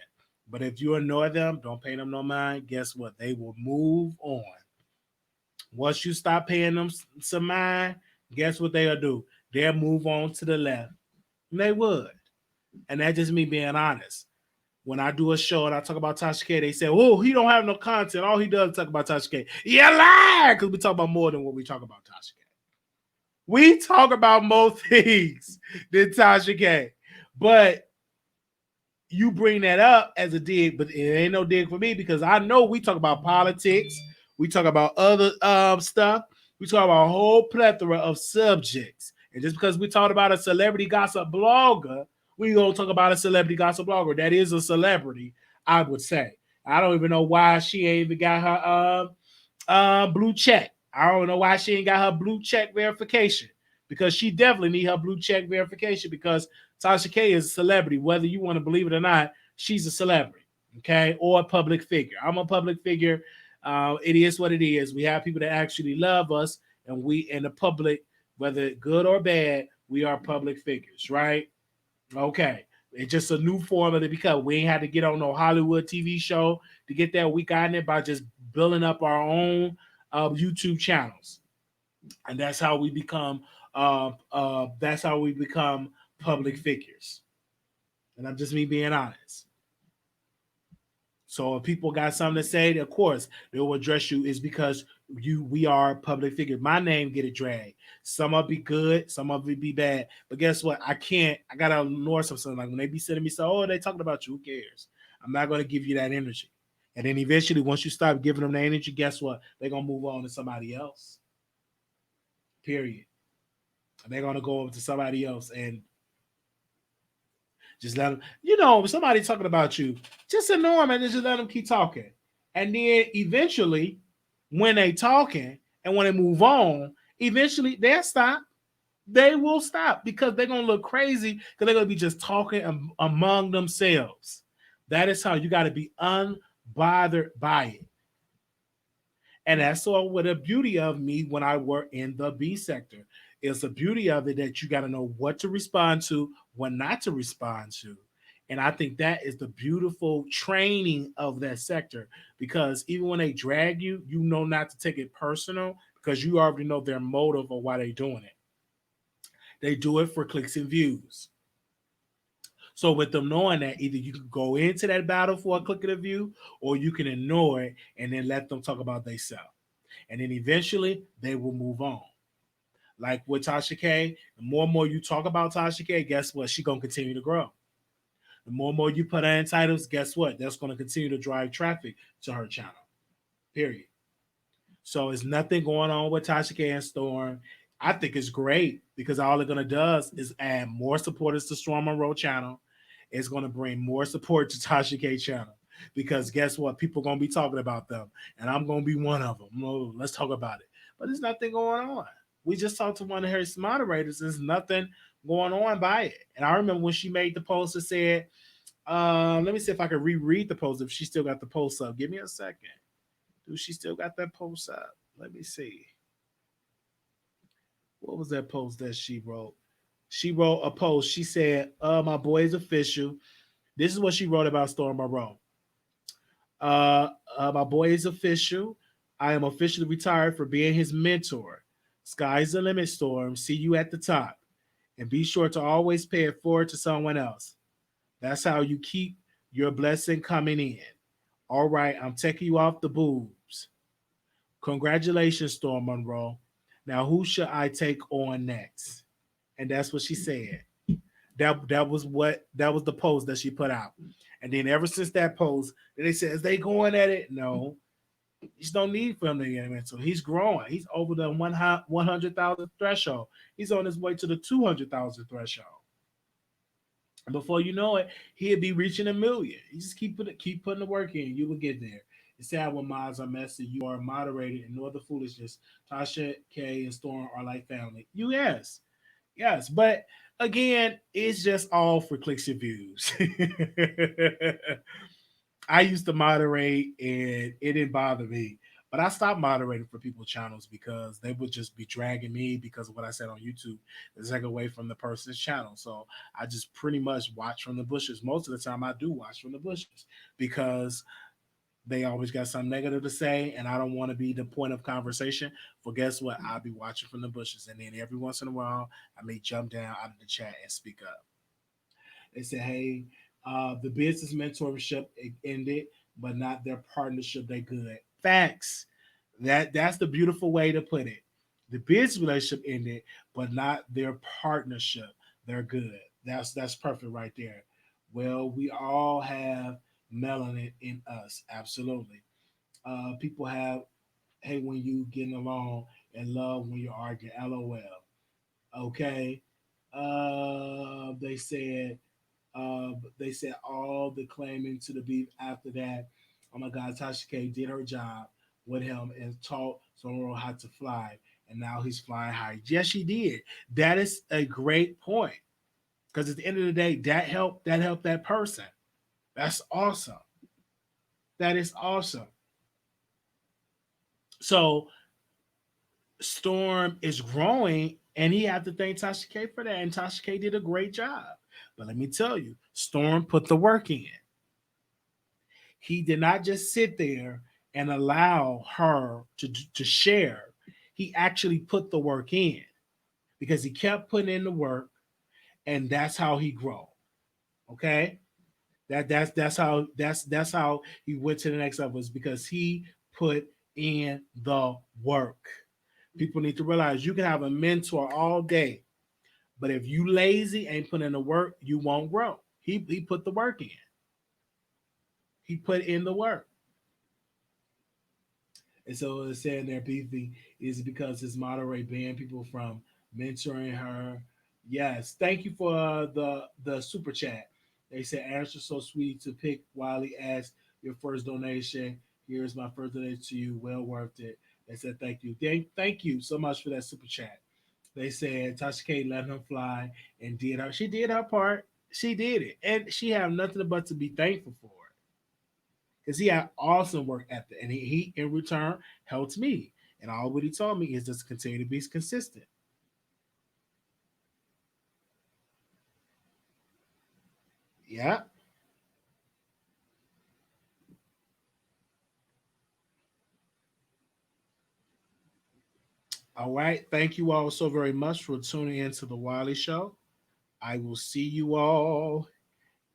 But if you annoy them, don't pay them no mind. Guess what? They will move on. Once you stop paying them some mind, guess what they'll do? They'll move on to the left. And they would. And that's just me being honest. When I do a show and I talk about Tasha K, they say, oh, he don't have no content. All he does is talk about Tasha K. Yeah, lie! Because we talk about more than what we talk about Tasha K. We talk about more things than Tasha K. But you bring that up as a dig, but it ain't no dig for me because I know we talk about politics. We talk about other stuff. We talk about a whole plethora of subjects. And just because we talk about a celebrity gossip blogger, we gonna talk about a celebrity gossip blogger. That is a celebrity, I would say. I don't even know why she ain't even got her blue check. I don't know why she ain't got her blue check verification because she definitely need her blue check verification because Tasha K is a celebrity. Whether you want to believe it or not, she's a celebrity, okay, or a public figure. I'm a public figure. It is what it is. We have people that actually love us, and we in the public, whether good or bad, we are public figures, right? Okay, it's just a new formula because we ain't had to get on no Hollywood TV show to get that. We got it by just building up our own YouTube channels, and that's how we become. That's how we become public figures. And I'm just me being honest. So if people got something to say, of course they will address you. Is because we are public figures. My name get it dragged. Some of it be good, some of it be bad. But guess what? I gotta ignore something. Like when they be sending me so, oh, they talking about you. Who cares? I'm not gonna give you that energy. And then eventually, once you stop giving them the energy, guess what? They're gonna move on to somebody else. Period. They're gonna go over to somebody else and just let them. You know, if somebody talking about you, just ignore them and just let them keep talking. And then eventually, when they talking and when they move on, eventually they'll stop. They will stop because they're gonna look crazy because they're gonna be just talking among themselves. That is how you got to be unbothered by it. And that's all what the beauty of me when I work in the B sector. It's the beauty of it that you got to know what to respond to, what not to respond to. And I think that is the beautiful training of that sector because even when they drag you, you know not to take it personal because you already know their motive or why they're doing it. They do it for clicks and views. So with them knowing that, either you can go into that battle for a click and a view, or you can ignore it and then let them talk about themselves. And then eventually they will move on. Like with Tasha K, the more and more you talk about Tasha K, guess what? She's gonna continue to grow. The more and more you put her in titles, guess what? That's gonna continue to drive traffic to her channel. Period. So it's nothing going on with Tasha K and Storm. I think it's great because all it's gonna does is add more supporters to Storm Monroe channel. It's gonna bring more support to Tasha K channel because guess what? People are gonna be talking about them, and I'm gonna be one of them. Oh, let's talk about it. But there's nothing going on. We just talked to one of her moderators. There's nothing going on by it. And I remember when she made the post that said, let me see if I can reread the post if she still got the post up. Give me a second. Do she still got that post up? Let me see. What was that post that she wrote? She wrote a post. She said, my boy is official. This is what she wrote about Storm Monroe. My boy is official. I am officially retired for being his mentor. Sky's the limit, Storm. See you at the top. And be sure to always pay it forward to someone else. That's how you keep your blessing coming in. All right, I'm taking you off the boobs. Congratulations, Storm Monroe. Now, who should I take on next? And that's what she said. That was the post that she put out. And then ever since that post, they said, is they going at it? No. There's no need for him to get mental. He's growing. He's over the 100,000 threshold. He's on his way to the 200,000 threshold. And before you know it, he'll be reaching a million. You just keep putting the work in. You will get there. It's sad when mods are messy. You are moderated and no other foolishness. Tasha K and Storm are like family. Yes. But again, it's just all for clicks and views. I used to moderate and it didn't bother me. But I stopped moderating for people's channels because they would just be dragging me because of what I said on YouTube. It's like away from the person's channel. So I just pretty much watch from the bushes. Most of the time I do watch from the bushes because they always got something negative to say, and I don't want to be the point of conversation. For guess what? I'll be watching from the bushes, and then every once in a while, I may jump down out of the chat and speak up. They say, "Hey, the business mentorship ended, but not their partnership. They good." Facts. That's the beautiful way to put it. The business relationship ended, but not their partnership. They're good. That's perfect right there. Well, we all have melanin in us. Absolutely. People have hate when you getting along and love when you're arguing. LOL. Okay. They said all the claiming to the beef after that. Oh my God, Tasha K did her job with him and taught Sonoro how to fly, and now he's flying high. Yes, she did. That is a great point because at the end of the day, that helped that person. That's awesome. That is awesome. So Storm is growing, and he had to thank Tasha K for that. And Tasha K did a great job. But let me tell you, Storm put the work in. He did not just sit there and allow her to share. He actually put the work in because he kept putting in the work, and that's how he grow. Okay, that's how he went to the next level is because he put in the work. People need to realize you can have a mentor all day, but if you lazy and put in the work, you won't grow. He put the work in. He put in the work. And so it's saying there, beefy is because his moderate banned people from mentoring her. Yes, thank you for the super chat. They said, "Answer so sweet to pick Wiley as your first donation. Here's my first donation to you. Well worth it." They said, "Thank you, thank you so much for that super chat." They said Tasha K let him fly and did her. She did her part. She did it, and she have nothing but to be thankful for it because he had awesome work ethic, and he in return helped me. And all what he told me is just continue to be consistent. Yeah. All right. Thank you all so very much for tuning in to the Wiley Show. I will see you all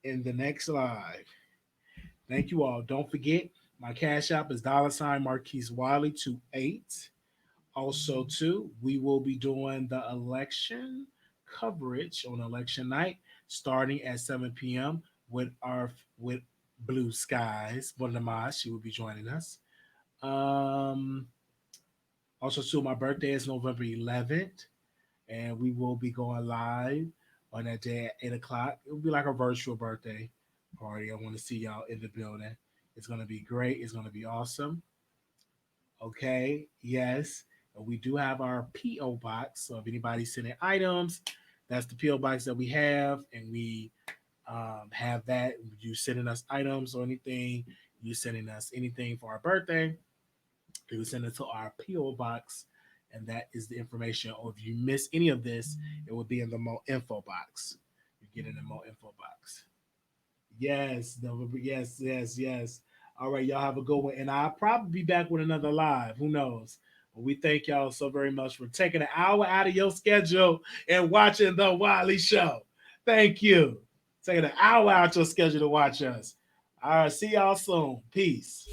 in the next live. Thank you all. Don't forget, my cash app is $ Marquise Wiley 28. Also, too, we will be doing the election coverage on election night starting at 7 p.m. with Blue Skies. One of the mods, she will be joining us. Um, Also, too, my birthday is November 11th, and we will be going live on that day at 8 o'clock. It will be like a virtual birthday party. I want to see y'all in the building. It's going to be great. It's going to be awesome. Okay, yes. We do have our P.O. box. So if anybody's sending items, that's the P.O. box that we have. And we have that. You sending us items or anything, you sending us anything for our birthday, you will send it to our P.O. box. And that is the information. Or if you miss any of this, it will be in the Mo info box. You get in the Mo info box. Yes, November. Yes, yes, yes. All right, y'all have a good one. And I'll probably be back with another live. Who knows? But we thank y'all so very much for taking an hour out of your schedule and watching the Wiley Show. Thank you. Taking an hour out your schedule to watch us. All right, see y'all soon. Peace.